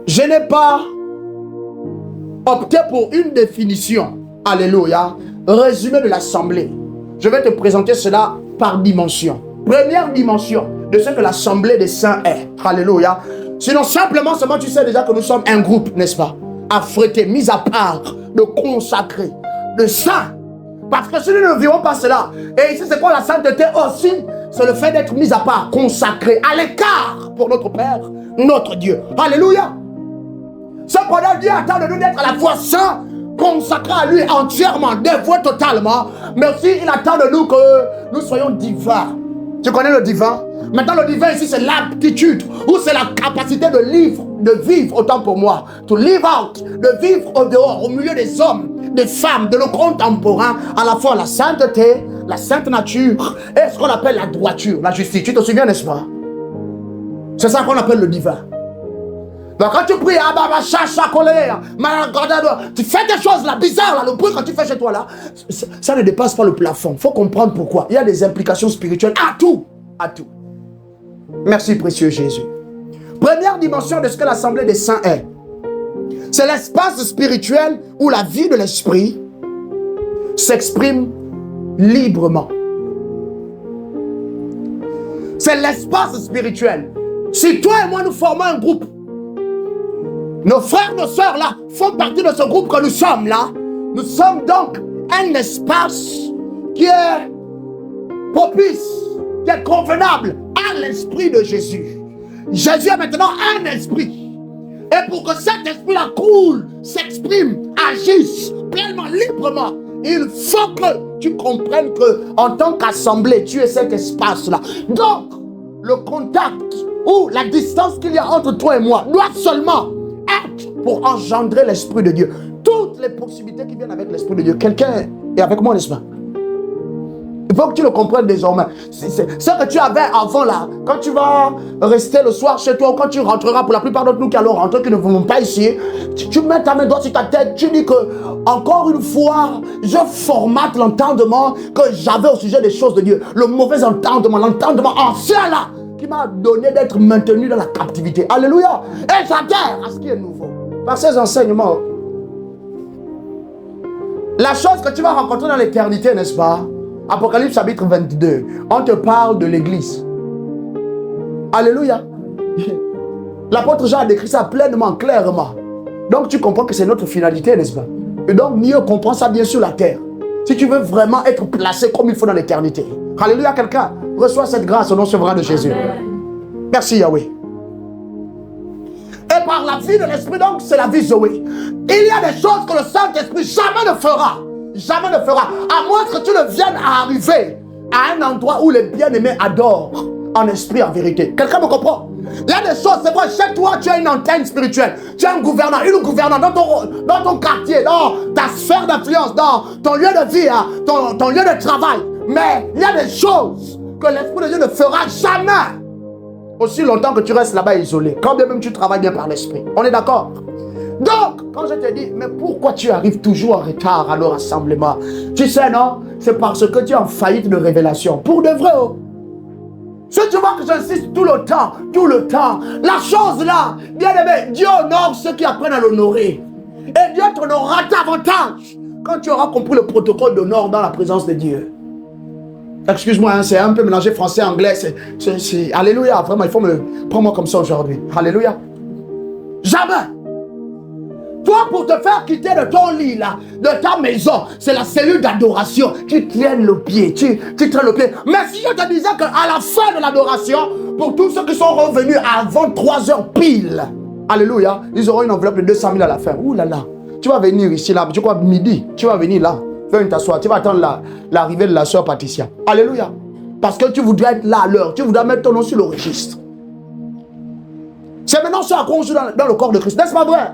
Je n'ai pas opté pour une définition, alléluia, résumé de l'assemblée. Je vais te présenter cela par dimension. Première dimension de ce que l'assemblée des saints est. Alléluia. Sinon, simplement, tu sais déjà que nous sommes un groupe, n'est-ce pas? Affrété, mis à part, de consacré, de saints. Parce que si nous ne vivons pas cela, et ici c'est quoi la sainteté aussi? C'est le fait d'être mis à part, consacré, à l'écart pour notre Père, notre Dieu. Alléluia. Cependant, Dieu attend de nous d'être à la fois saints, consacrés à lui entièrement, dévoués totalement, mais aussi il attend de nous que nous soyons divins. Tu connais le divin? Maintenant, le divin ici, c'est l'aptitude, ou c'est la capacité de vivre, autant pour moi, to live out, de vivre au dehors, au milieu des hommes, des femmes, de nos contemporains, à la fois la sainteté, la sainte nature, et ce qu'on appelle la droiture, la justice. Tu te souviens, n'est-ce pas? C'est ça qu'on appelle le divin. Donc quand tu pries, tu fais des choses là, bizarres là, le bruit quand tu fais chez toi là, ça ne dépasse pas le plafond. Il faut comprendre pourquoi. Il y a des implications spirituelles à tout. À tout. Merci précieux Jésus. Première dimension de ce que l'assemblée des saints est. C'est l'espace spirituel où la vie de l'esprit s'exprime librement. C'est l'espace spirituel. Si toi et moi nous formons un groupe, nos frères, nos sœurs là font partie de ce groupe que nous sommes là. Nous sommes donc un espace qui est propice, qui est convenable à l'esprit de Jésus. Jésus est maintenant un esprit. Et pour que cet esprit-là coule, s'exprime, agisse pleinement, librement, il faut que tu comprennes que en tant qu'assemblée, tu es cet espace-là. Donc, le contact ou la distance qu'il y a entre toi et moi doit seulement être pour engendrer l'Esprit de Dieu. Toutes les possibilités qui viennent avec l'Esprit de Dieu. Quelqu'un est avec moi, n'est-ce pas? Il faut que tu le comprennes désormais. C'est ce que tu avais avant là. Quand tu vas rester le soir chez toi ou quand tu rentreras, pour la plupart d'entre nous qui allons rentrer, qui ne voulons pas ici, tu mets ta main droite sur ta tête, tu dis que encore une fois, je formate l'entendement que j'avais au sujet des choses de Dieu. Le mauvais entendement, l'entendement ancien là, qui m'a donné d'être maintenu dans la captivité. Alléluia. Et j'adhère à ce qui est nouveau. Par ces enseignements, la chose que tu vas rencontrer dans l'éternité, n'est-ce pas? Apocalypse chapitre 22, on te parle de l'église. Alléluia. L'apôtre Jean a décrit ça pleinement, clairement. Donc tu comprends que c'est notre finalité, n'est-ce pas? Et donc mieux comprends ça bien sur la terre. Si tu veux vraiment être placé comme il faut dans l'éternité. Alléluia, quelqu'un reçoit cette grâce au nom souverain de Jésus. Amen. Merci Yahweh. Et par la vie de l'Esprit, donc, c'est la vie Zoé. Il y a des choses que le Saint-Esprit jamais ne fera. Jamais ne fera. À moins que tu ne viennes à arriver à un endroit où les bien-aimés adorent en esprit, en vérité. Quelqu'un me comprend? Il y a des choses, c'est vrai, chez toi, tu as une antenne spirituelle. Tu as un gouvernant, une gouvernante dans ton quartier, dans ta sphère d'influence, dans ton lieu de vie, ton lieu de travail. Mais il y a des choses que l'Esprit de Dieu ne fera jamais. Aussi longtemps que tu restes là-bas isolé. Quand bien même tu travailles bien par l'Esprit. On est d'accord? Donc, quand je te dis, mais pourquoi tu arrives toujours en retard à nos rassemblements? Tu sais, non? C'est parce que tu es en faillite de révélation. Pour de vrai, oh. Si tu vois que j'insiste tout le temps, la chose là, bien aimé, Dieu honore ceux qui apprennent à l'honorer. Et Dieu t'honorera davantage quand tu auras compris le protocole d'honneur dans la présence de Dieu. Excuse-moi, hein, c'est un peu mélangé français-anglais. C'est alléluia, vraiment, il faut me prendre moi comme ça aujourd'hui. Alléluia. Jamais. Toi, pour te faire quitter de ton lit là, de ta maison, c'est la cellule d'adoration qui tienne le pied, tu traînes le pied. Mais si je te disais qu'à la fin de l'adoration, pour tous ceux qui sont revenus avant 3 heures pile, alléluia, ils auront une enveloppe de 200 000 à la fin. Ouh là là, tu vas venir ici là, tu crois midi, tu vas venir là, viens t'asseoir, tu vas attendre l'arrivée de la soeur Patricia. Alléluia. Parce que tu voudrais être là à l'heure, tu voudrais mettre ton nom sur le registre. C'est maintenant ce à quoi on joue dans le corps de Christ, n'est-ce pas vrai?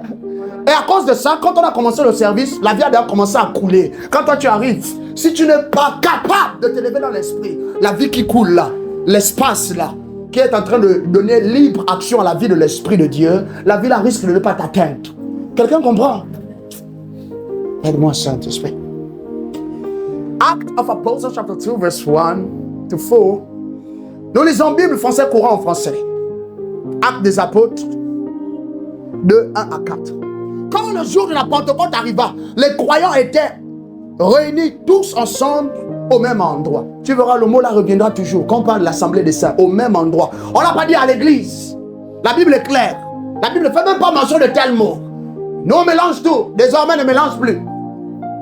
Et à cause de ça, quand on a commencé le service, la vie a déjà commencé à couler. Quand toi tu arrives, si tu n'es pas capable de te lever dans l'esprit, la vie qui coule là, l'espace là, qui est en train de donner libre action à la vie de l'Esprit de Dieu, la vie là risque de ne pas t'atteindre. Quelqu'un comprend? Aide-moi, Saint-Esprit. Acts of Apostles, chapter 2, verse 1 to 4. Nous lisons Bible français courant en français. Actes des Apôtres, 2, 1 à 4. Quand le jour de la Pentecôte arriva, les croyants étaient réunis tous ensemble au même endroit. Tu verras, le mot là reviendra toujours. Quand on parle de l'assemblée des saints, au même endroit. On n'a pas dit à l'église. La Bible est claire. La Bible ne fait même pas mention de tel mot. Nous on mélange tout. Désormais, ne mélange plus.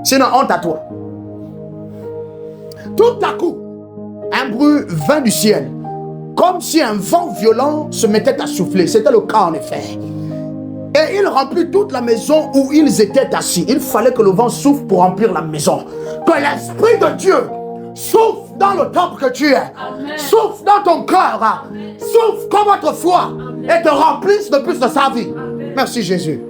Sinon, honte à toi. Tout à coup, un bruit vint du ciel, comme si un vent violent se mettait à souffler. C'était le cas en effet. Et il remplit toute la maison où ils étaient assis. Il fallait que le vent souffle pour remplir la maison. Que l'Esprit de Dieu souffle dans le temple que tu es. Amen. Souffle dans ton cœur. Souffle comme autrefois. Amen. Et te remplisse de plus de sa vie. Amen. Merci Jésus.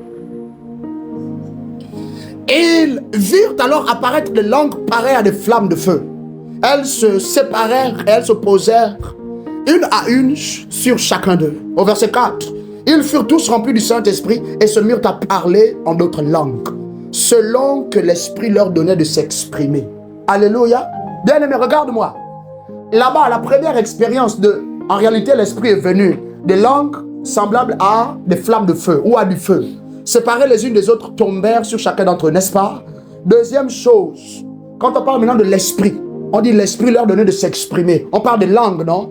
Ils virent alors apparaître des langues pareilles à des flammes de feu. Elles se séparèrent et elles se posèrent une à une sur chacun d'eux. Au verset 4. Ils furent tous remplis du Saint-Esprit et se mirent à parler en d'autres langues, selon que l'Esprit leur donnait de s'exprimer. Alléluia. Bien-aimé, regarde-moi. Là-bas, la première expérience en réalité, l'Esprit est venu. Des langues semblables à des flammes de feu ou à du feu. Séparées les unes des autres, tombèrent sur chacun d'entre eux, n'est-ce pas? Deuxième chose, quand on parle maintenant de l'Esprit, on dit l'Esprit leur donnait de s'exprimer. On parle des langues, non?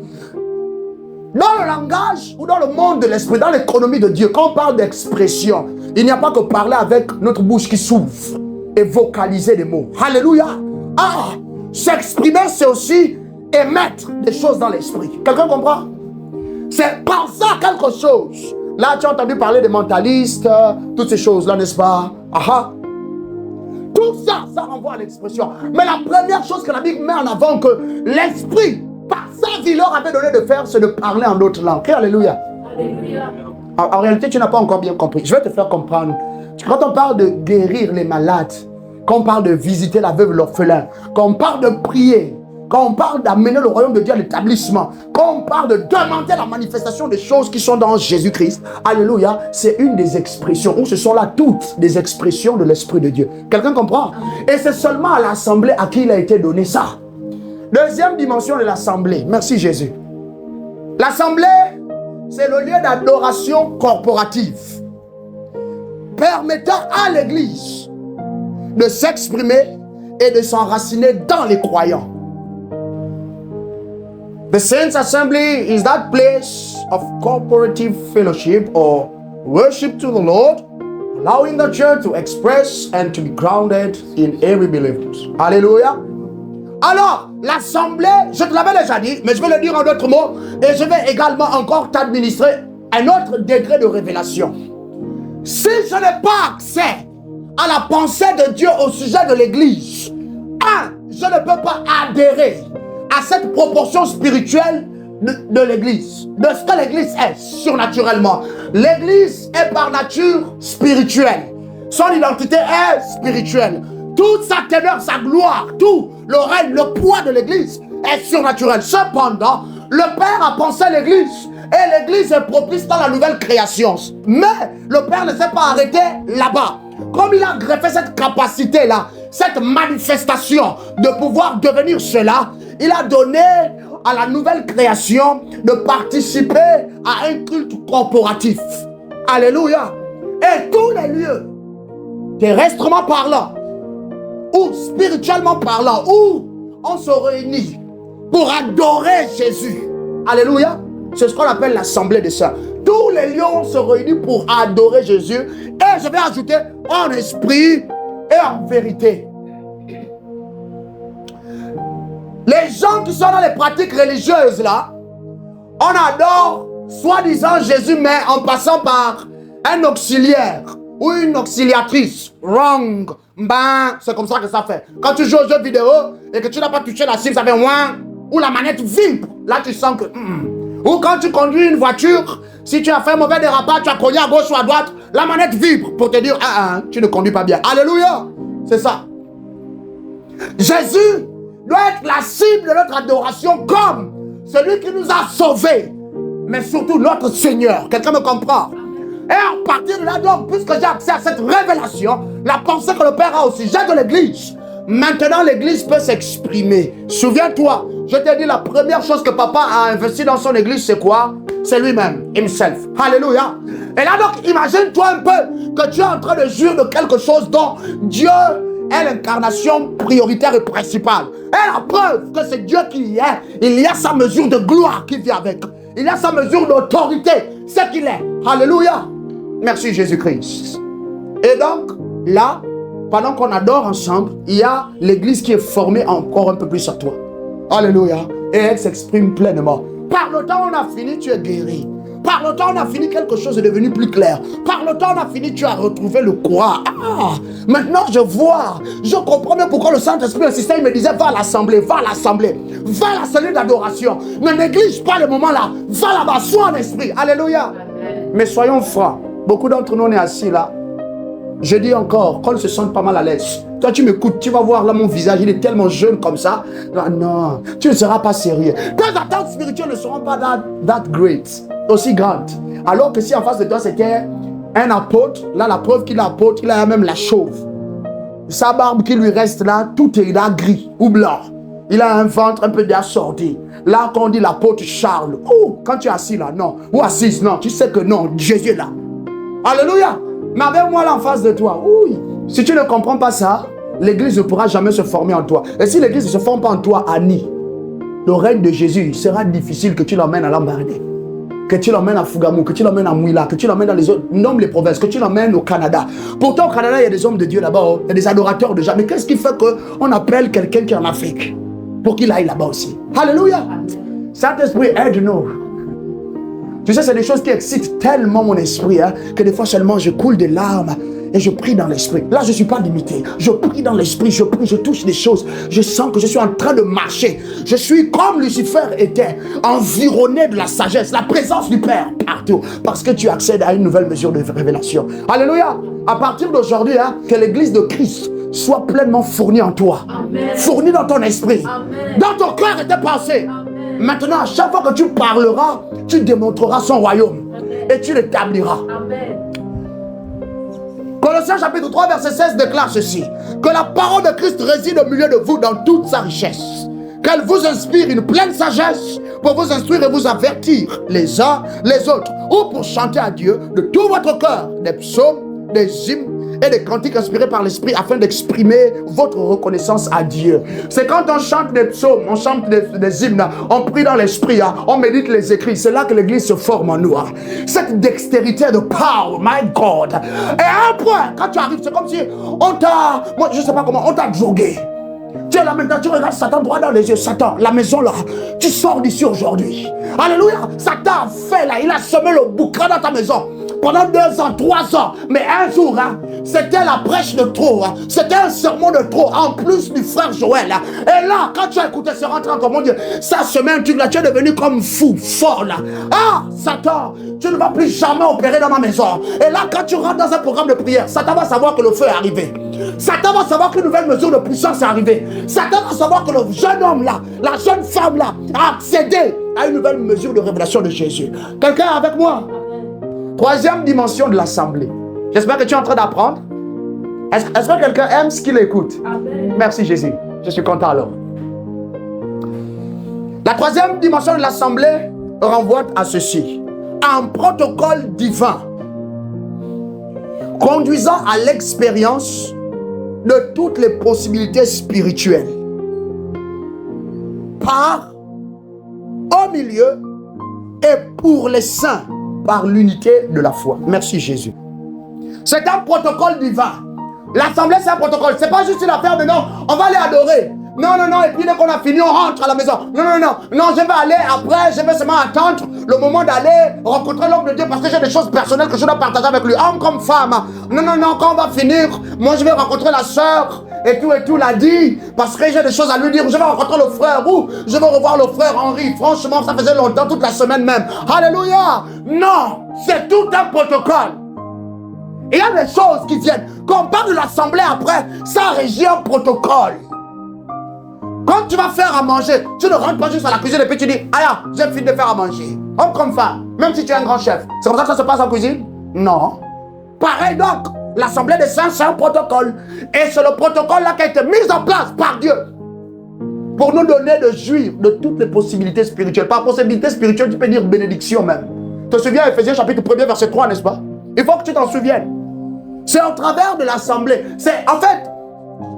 Dans le langage ou dans le monde de l'esprit, dans l'économie de Dieu, quand on parle d'expression, il n'y a pas que parler avec notre bouche qui s'ouvre et vocaliser des mots. Alléluia. S'exprimer, c'est aussi émettre des choses dans l'esprit. Quelqu'un comprend? C'est penser à quelque chose. Là, tu as entendu parler des mentalistes, toutes ces choses-là, n'est-ce pas? Tout ça, ça renvoie à l'expression. Mais la première chose que la Bible met en avant, que l'esprit, par sa vie, leur avait donné de faire, c'est de parler en d'autres langues. Alléluia. Alléluia. En réalité, tu n'as pas encore bien compris. Je vais te faire comprendre. Quand on parle de guérir les malades, quand on parle de visiter la veuve, l'orphelin, quand on parle de prier, quand on parle d'amener le royaume de Dieu à l'établissement, quand on parle de demander la manifestation des choses qui sont dans Jésus-Christ, alléluia, c'est une des expressions, ou ce sont là toutes des expressions de l'Esprit de Dieu. Quelqu'un comprend? Et c'est seulement à l'assemblée à qui il a été donné ça. Deuxième dimension de l'assemblée. Merci Jésus. L'assemblée, c'est le lieu d'adoration corporative, permettant à l'église de s'exprimer et de s'enraciner dans les croyants. The Saints Assembly is that place of corporative fellowship or worship to the Lord, allowing the church to express and to be grounded in every believer. Alléluia. Alors, l'assemblée, je te l'avais déjà dit, mais je vais le dire en d'autres mots, et je vais également encore t'administrer un autre degré de révélation. Si je n'ai pas accès à la pensée de Dieu au sujet de l'église, je ne peux pas adhérer à cette proportion spirituelle de l'église, de ce que l'église est surnaturellement. L'église est par nature spirituelle. Son identité est spirituelle. Toute sa teneur, sa gloire, tout le règne, le poids de l'église est surnaturel. Cependant, le Père a pensé l'église et l'église est propice dans la nouvelle création. Mais le Père ne s'est pas arrêté là-bas. Comme il a greffé cette capacité-là, cette manifestation de pouvoir devenir cela, il a donné à la nouvelle création de participer à un culte corporatif. Alléluia. Et tous les lieux, terrestrement parlant, ou spirituellement parlant, où on se réunit pour adorer Jésus. Alléluia. C'est ce qu'on appelle l'assemblée des saints. Tous les lions se réunissent pour adorer Jésus. Et je vais ajouter en esprit et en vérité. Les gens qui sont dans les pratiques religieuses là, on adore soi-disant Jésus, mais en passant par un auxiliaire ou une auxiliatrice. Wrong. Ben, c'est comme ça que ça fait. Quand tu joues aux jeux vidéo et que tu n'as pas touché la cible, ça fait ouin. Ou la manette vibre. Là, tu sens que... Ou quand tu conduis une voiture, si tu as fait un mauvais dérapage, tu as cogné à gauche ou à droite, la manette vibre pour te dire, tu ne conduis pas bien. Alléluia. C'est ça. Jésus doit être la cible de notre adoration comme celui qui nous a sauvés, mais surtout notre Seigneur. Quelqu'un me comprend? Et à partir de là, donc, puisque j'ai accès à cette révélation, la pensée que le Père a au sujet de l'Église, maintenant l'Église peut s'exprimer. Souviens-toi, je t'ai dit la première chose que papa a investi dans son Église, c'est quoi? C'est lui-même, himself. Alléluia. Et là donc, imagine-toi un peu que tu es en train de jouir de quelque chose dont Dieu est l'incarnation prioritaire et principale. Et la preuve que c'est Dieu qui y est, il y a sa mesure de gloire qui vient avec. Il y a sa mesure d'autorité, c'est qu'il est. Alléluia. Merci Jésus-Christ. Et donc, là, pendant qu'on adore ensemble, il y a l'église qui est formée encore un peu plus à toi. Alléluia. Et elle s'exprime pleinement. Par le temps on a fini, tu es guéri. Par le temps on a fini, quelque chose est devenu plus clair. Par le temps on a fini, tu as retrouvé le courage. Maintenant je vois, je comprends bien pourquoi le Saint-Esprit insistait. Il me disait, va à l'assemblée, va à l'assemblée, va à la cellule d'adoration. Ne néglige pas le moment là. Va là-bas, sois en esprit. Alléluia. Amen. Mais soyons francs. Beaucoup d'entre nous on est assis là. Je dis encore, qu'on se sente pas mal à l'aise. Toi, tu m'écoutes, tu vas voir là mon visage, il est tellement jeune comme ça. Là, non, tu ne seras pas sérieux. Tes attentes spirituelles ne seront pas that great, aussi grandes. Alors que si en face de toi, c'était un apôtre, là, la preuve qu'il est apôtre, il a même la chauve. Sa barbe qui lui reste là, tout est là gris ou blanc. Il a un ventre un peu assorti. Là, quand on dit l'apôtre Charles, quand tu es assis là, non. Ou assise, non, tu sais que non, Jésus est là. Alléluia. Mais avec moi là en face de toi, oui. Si tu ne comprends pas ça, l'église ne pourra jamais se former en toi. Et si l'église ne se forme pas en toi, Annie, le règne de Jésus sera difficile que tu l'emmènes à Lambaréné, que tu l'emmènes à Fougamou, que tu l'emmènes à Mouila, que tu l'emmènes dans les autres, nomme les provinces, que tu l'emmènes au Canada. Pourtant au Canada, il y a des hommes de Dieu là-bas, il y a des adorateurs de Jah. Mais qu'est-ce qui fait qu'on appelle quelqu'un qui est en Afrique pour qu'il aille là-bas aussi? Alléluia. Saint-Esprit, aide-nous. Tu sais, c'est des choses qui excitent tellement mon esprit, que des fois seulement je coule des larmes et je prie dans l'esprit. Là, je ne suis pas limité. Je prie dans l'esprit, je prie, je touche des choses. Je sens que je suis en train de marcher. Je suis comme Lucifer était, environné de la sagesse, la présence du Père partout. Parce que tu accèdes à une nouvelle mesure de révélation. Alléluia. À partir d'aujourd'hui, que l'église de Christ soit pleinement fournie en toi. Amen. Fournie dans ton esprit. Amen. Dans ton cœur et tes pensées. Amen. Maintenant, à chaque fois que tu parleras, tu démontreras son royaume. Amen. Et tu l'établiras. Amen. Colossiens chapitre 3 verset 16 déclare ceci: que la parole de Christ réside au milieu de vous dans toute sa richesse, qu'elle vous inspire une pleine sagesse pour vous instruire et vous avertir les uns les autres, ou pour chanter à Dieu de tout votre cœur des psaumes, des hymnes et des cantiques inspirés par l'Esprit afin d'exprimer votre reconnaissance à Dieu. C'est quand on chante des psaumes, on chante des hymnes, on prie dans l'Esprit, on médite les écrits. C'est là que l'Église se forme en nous. Cette dextérité de power, my God. Et à un point, quand tu arrives, c'est comme si on t'a, moi je sais pas comment, on t'a drogué. Tu es là maintenant, tu regardes Satan droit dans les yeux. Satan, la maison là, tu sors d'ici aujourd'hui. Alléluia. Satan a fait là, il a semé le boucan dans ta maison pendant 2 ans, 3 ans. Mais un jour, c'était la prêche de trop. C'était un sermon de trop, en plus du frère Joël. Et là, quand tu as écouté ce rentrant, comme mon Dieu, ça semé un truc là, tu es devenu comme fou, fort là. Ah, Satan, tu ne vas plus jamais opérer dans ma maison. Et là, quand tu rentres dans un programme de prière, Satan va savoir que le feu est arrivé. Satan va savoir qu'une nouvelle mesure de puissance est arrivée. Satan va savoir que le jeune homme là, la jeune femme là, a accédé à une nouvelle mesure de révélation de Jésus. Quelqu'un est avec moi? Troisième dimension de l'assemblée. J'espère que tu es en train d'apprendre. Est-ce que quelqu'un aime ce qu'il écoute? Amen. Merci Jésus. Je suis content alors. La troisième dimension de l'assemblée renvoie à ceci: un protocole divin conduisant à l'expérience de toutes les possibilités spirituelles par, au milieu et pour les saints par l'unité de la foi. Merci Jésus. C'est un protocole divin. L'assemblée, c'est un protocole. C'est pas juste une affaire de non, on va aller adorer. Non, non, non, et puis dès qu'on a fini, on rentre à la maison. Non, non, non, non, je vais aller après, je vais seulement attendre le moment d'aller rencontrer l'homme de Dieu parce que j'ai des choses personnelles que je dois partager avec lui, homme comme femme. Non, non, non, quand on va finir, moi je vais rencontrer la sœur et tout l'a dit parce que j'ai des choses à lui dire. Je vais rencontrer le frère ou je vais revoir le frère Henri. Franchement, ça faisait longtemps, toute la semaine même. Alléluia. Non, c'est tout un protocole. Il y a des choses qui viennent. Quand on parle de l'assemblée après, ça régit un protocole. Quand tu vas faire à manger, tu ne rentres pas juste à la cuisine et puis tu dis, ah, j'ai fini de faire à manger. Homme comme femme, même si tu es un grand chef. C'est comme ça que ça se passe en cuisine? Non. Pareil donc, l'assemblée des saints, c'est un protocole. Et c'est le protocole là qui a été mis en place par Dieu pour nous donner de jouir de toutes les possibilités spirituelles. Par possibilité spirituelle, tu peux dire bénédiction même. Tu te souviens, Ephésiens chapitre 1er, verset 3, n'est-ce pas? Il faut que tu t'en souviennes. C'est au travers de l'assemblée. C'est en fait,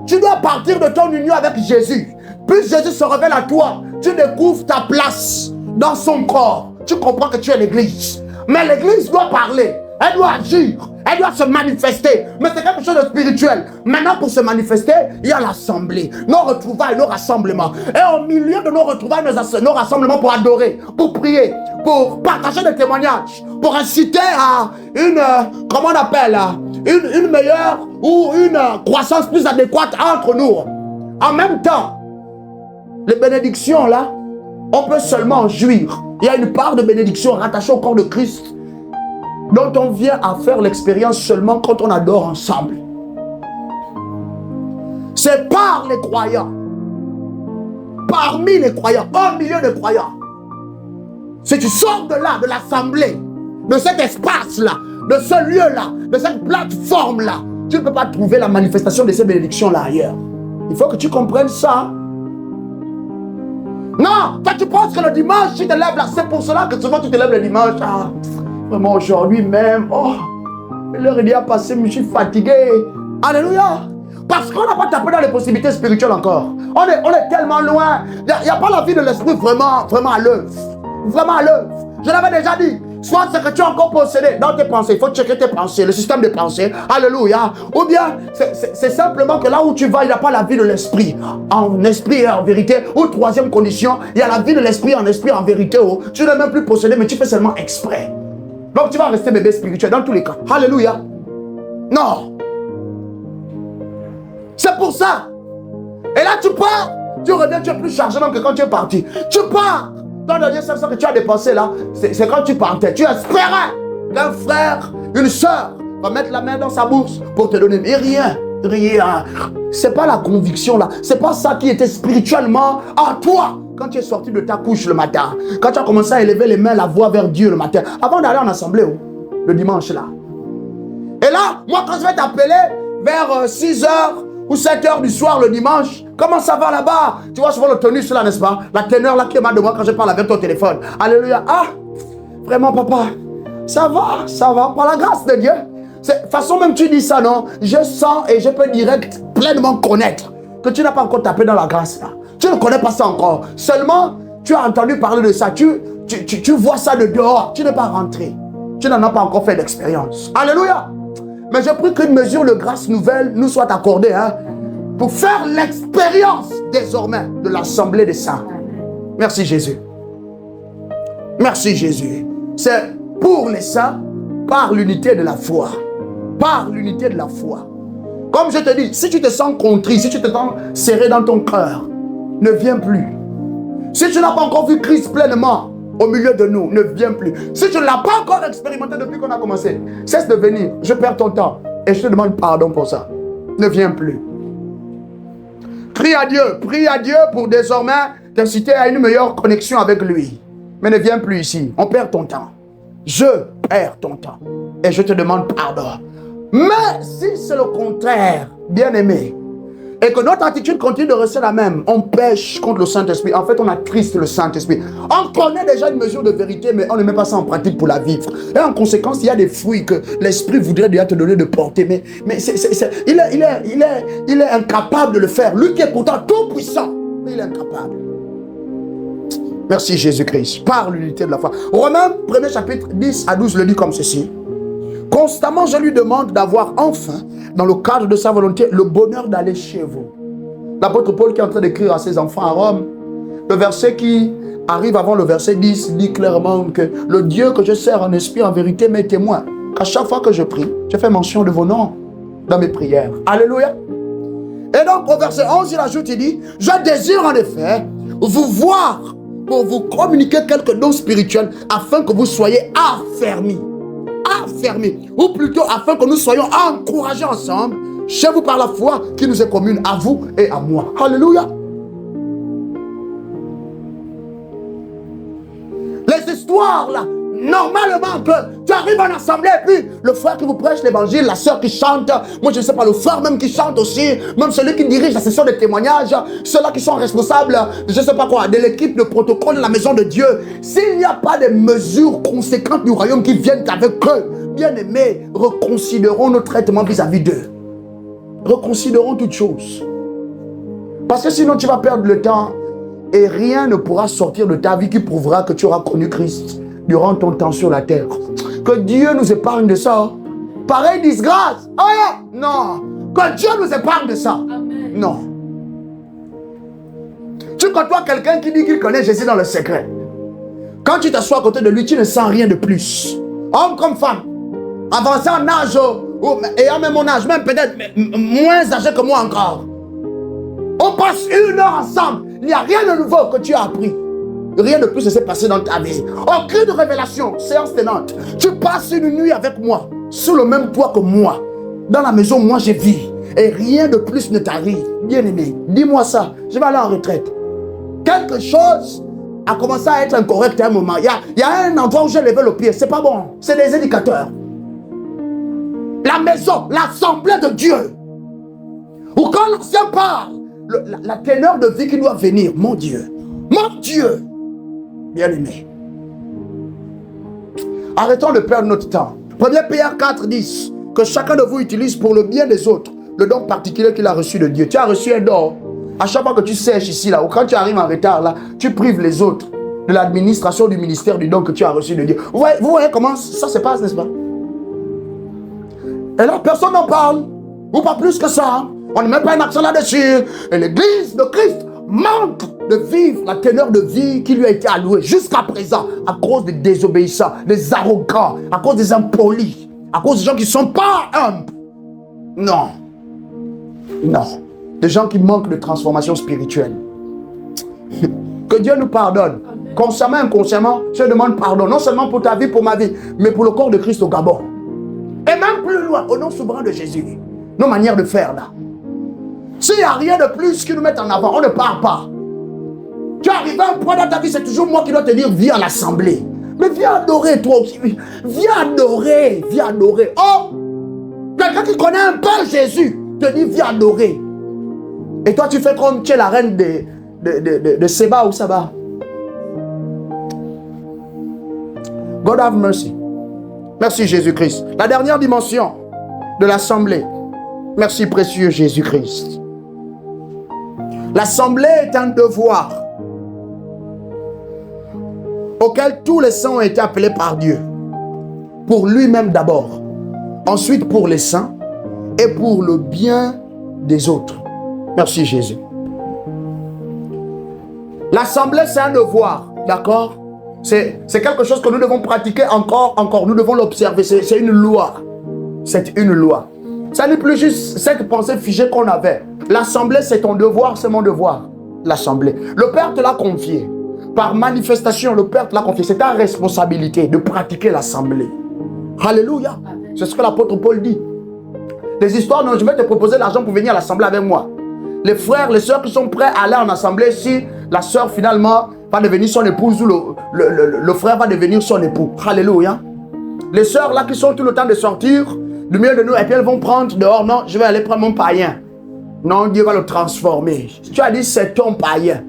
tu dois partir de ton union avec Jésus. Puis Jésus se révèle à toi, tu découvres ta place dans son corps. Tu comprends que tu es l'église. Mais l'église doit parler, elle doit agir, elle doit se manifester. Mais c'est quelque chose de spirituel. Maintenant, pour se manifester, il y a l'assemblée, nos retrouvailles, nos rassemblements. Et au milieu de nos retrouvailles, nos rassemblements pour adorer, pour prier, pour partager des témoignages, pour inciter à une, comment on appelle, une meilleure ou une croissance plus adéquate entre nous. En même temps, les bénédictions là, on peut seulement en jouir. Il y a une part de bénédiction rattachée au corps de Christ dont on vient à faire l'expérience seulement quand on adore ensemble. C'est par les croyants, parmi les croyants, au milieu des croyants. Si tu sors de là, de l'assemblée, de cet espace-là, de ce lieu-là, de cette plateforme-là, tu ne peux pas trouver la manifestation de ces bénédictions-là ailleurs. Il faut que tu comprennes ça. Non, toi tu penses que le dimanche tu te lèves là, c'est pour cela que souvent tu te lèves le dimanche. Ah, vraiment aujourd'hui même, oh, l'heure est déjà passée, je suis fatigué. Alléluia. Parce qu'on n'a pas tapé dans les possibilités spirituelles encore. On est tellement loin. Il n'y a pas la vie de l'esprit vraiment à l'œuvre. Vraiment à l'œuvre. Je l'avais déjà dit. Soit c'est que tu es encore possédé dans tes pensées. Il faut checker tes pensées, le système de pensée. Alléluia. Ou bien, c'est simplement que là où tu vas, il n'y a pas la vie de l'esprit. En esprit et en vérité. Ou troisième condition, il y a la vie de l'esprit en vérité. Oh. Tu n'es même plus possédé, mais tu fais seulement exprès. Donc tu vas rester bébé spirituel dans tous les cas. Alléluia. Non. C'est pour ça. Et là tu pars. Tu reviens, tu es plus chargé même que quand tu es parti. Tu pars. Ton dernier 500 que tu as dépensé là, c'est quand tu partais. Tu espérais qu'un frère, une soeur va mettre la main dans sa bourse pour te donner. Mais rien. C'est pas la conviction là. C'est pas ça qui était spirituellement en toi. Quand tu es sorti de ta couche le matin. Quand tu as commencé à élever les mains, la voix vers Dieu le matin. Avant d'aller en assemblée, le dimanche là. Et là, moi quand je vais t'appeler vers 6h ou 7h du soir le dimanche, comment ça va là-bas? Tu vois souvent le tonus là, n'est-ce pas? La teneur là qui est mal de moi quand je parle avec ton téléphone. Alléluia. Ah, vraiment papa, ça va, par la grâce de Dieu. De toute façon même tu dis ça, non? Je sens et je peux direct pleinement connaître que tu n'as pas encore tapé dans la grâce là. Tu ne connais pas ça encore. Seulement, tu as entendu parler de ça. Tu vois ça de dehors. Tu n'es pas rentré. Tu n'en as pas encore fait d'expérience. Alléluia. Mais je prie qu'une mesure de grâce nouvelle nous soit accordée, hein, pour faire l'expérience désormais de l'assemblée des saints. Merci Jésus. Merci Jésus. C'est pour les saints, par l'unité de la foi. Par l'unité de la foi. Comme je te dis, si tu te sens contrit, si tu te sens serré dans ton cœur, ne viens plus. Si tu n'as pas encore vu Christ pleinement au milieu de nous, ne viens plus. Si tu ne l'as pas encore expérimenté depuis qu'on a commencé, cesse de venir. Je perds ton temps et je te demande pardon pour ça. Ne viens plus. Prie à Dieu pour désormais t'inciter à une meilleure connexion avec lui. Mais ne viens plus ici. On perd ton temps. Je perds ton temps et je te demande pardon. Mais si c'est le contraire, bien-aimé, et que notre attitude continue de rester la même, on pêche contre le Saint-Esprit. En fait, on attriste le Saint-Esprit. On connaît déjà une mesure de vérité, mais on ne met pas ça en pratique pour la vivre. Et en conséquence, il y a des fruits que l'Esprit voudrait déjà te donner de porter, mais il est incapable de le faire. Lui qui est pourtant tout puissant, mais il est incapable. Merci Jésus-Christ. Par l'unité de la foi. Romains, 1er chapitre 10 à 12 le dit comme ceci. Constamment, je lui demande d'avoir enfin, dans le cadre de sa volonté, le bonheur d'aller chez vous. L'apôtre Paul qui est en train d'écrire à ses enfants à Rome, le verset qui arrive avant le verset 10 dit clairement que le Dieu que je sers en esprit, en vérité, m'est témoin. À chaque fois que je prie, je fais mention de vos noms dans mes prières. Alléluia. Et donc au verset 11, il ajoute, il dit, je désire en effet vous voir pour vous communiquer quelques dons spirituels afin que vous soyez affermis. Affermis. Ou plutôt afin que nous soyons encouragés ensemble chez vous par la foi qui nous est commune à vous et à moi. Alléluia. Les histoires là, normalement que tu arrives en assemblée et puis le frère qui vous prêche l'évangile, la sœur qui chante, moi je ne sais pas, le frère même qui chante aussi, même celui qui dirige la session de témoignages, ceux-là qui sont responsables, je ne sais pas quoi, de l'équipe de protocole de la maison de Dieu, s'il n'y a pas de mesures conséquentes du royaume qui viennent avec eux, bien aimés, reconsidérons nos traitements vis-à-vis d'eux. Reconsidérons toutes choses. Parce que sinon tu vas perdre le temps et rien ne pourra sortir de ta vie qui prouvera que tu auras connu Christ durant ton temps sur la terre. Que Dieu nous épargne de ça. Pareil disgrâce. Oh non. Que Dieu nous épargne de ça. Amen. Non. Tu côtoies quelqu'un qui dit qu'il connaît Jésus dans le secret. Quand tu t'assois à côté de lui, tu ne sens rien de plus. Homme comme femme. Avancé en âge, ayant même mon âge, même peut-être moins âgé que moi encore. On passe 1 heure ensemble. Il n'y a rien de nouveau que tu as appris. Rien de plus ne s'est passé dans ta vie. Aucune révélation, séance tenante. Tu passes une nuit avec moi, sous le même toit que moi. Dans la maison, moi je vis. Et rien de plus ne t'arrive. Bien aimé, dis-moi ça. Je vais aller en retraite. Quelque chose a commencé à être incorrect à un moment. Il y a un endroit où j'ai levé le pied. C'est pas bon. C'est des indicateurs. La maison, l'assemblée de Dieu. Ou quand l'ancien parle, la teneur de vie qui doit venir, mon Dieu, bien aimé. Arrêtons de perdre notre temps. 1 Pierre 4, 10, que chacun de vous utilise pour le bien des autres le don particulier qu'il a reçu de Dieu. Tu as reçu un don. À chaque fois que tu sèches ici, là, ou quand tu arrives en retard, là, tu prives les autres de l'administration du ministère du don que tu as reçu de Dieu. Vous voyez comment ça se passe, n'est-ce pas? Et là, personne n'en parle. Ou pas plus que ça. On ne met pas un accent là-dessus. Et l'église de Christ manque de vivre la teneur de vie qui lui a été allouée jusqu'à présent à cause des désobéissants, des arrogants, à cause des impolis, à cause des gens qui ne sont pas humbles. Non. Non. Des gens qui manquent de transformation spirituelle. Que Dieu nous pardonne. Consciemment, inconsciemment, je demande pardon. Non seulement pour ta vie, pour ma vie, mais pour le corps de Christ au Gabon. Et même plus loin, au nom souverain de Jésus. Nos manières de faire là. S'il n'y a rien de plus qui nous mette en avant, on ne part pas. Tu es arrivé à un point dans ta vie, c'est toujours moi qui dois te dire, viens à l'assemblée. Mais viens adorer toi aussi. Viens adorer, viens adorer. Oh, quelqu'un qui connaît un peu Jésus te dit, viens adorer. Et toi, tu fais comme tu es la reine de Séba ou Saba. God have mercy. Merci Jésus-Christ. La dernière dimension de l'assemblée. Merci précieux Jésus-Christ. L'assemblée est un devoir auquel tous les saints ont été appelés par Dieu. Pour lui-même d'abord. Ensuite pour les saints et pour le bien des autres. Merci Jésus. L'assemblée c'est un devoir. D'accord? C'est quelque chose que nous devons pratiquer encore. Nous devons l'observer. C'est une loi. C'est une loi. Ça n'est plus juste cette pensée figée qu'on avait. L'assemblée, c'est ton devoir, c'est mon devoir. L'assemblée. Le Père te l'a confié. Par manifestation, le Père te l'a confié. C'est ta responsabilité de pratiquer l'assemblée. Alléluia. C'est ce que l'apôtre Paul dit. Les histoires, non, je vais te proposer l'argent pour venir à l'assemblée avec moi. Les frères, les sœurs qui sont prêts à aller en assemblée, si la sœur finalement va devenir son épouse ou le frère va devenir son époux. Alléluia. Les sœurs là qui sont tout le temps de sortir du milieu de nous et puis elles vont prendre dehors. Non, je vais aller prendre mon païen. Non, Dieu va le transformer. Si tu as dit c'est ton païen,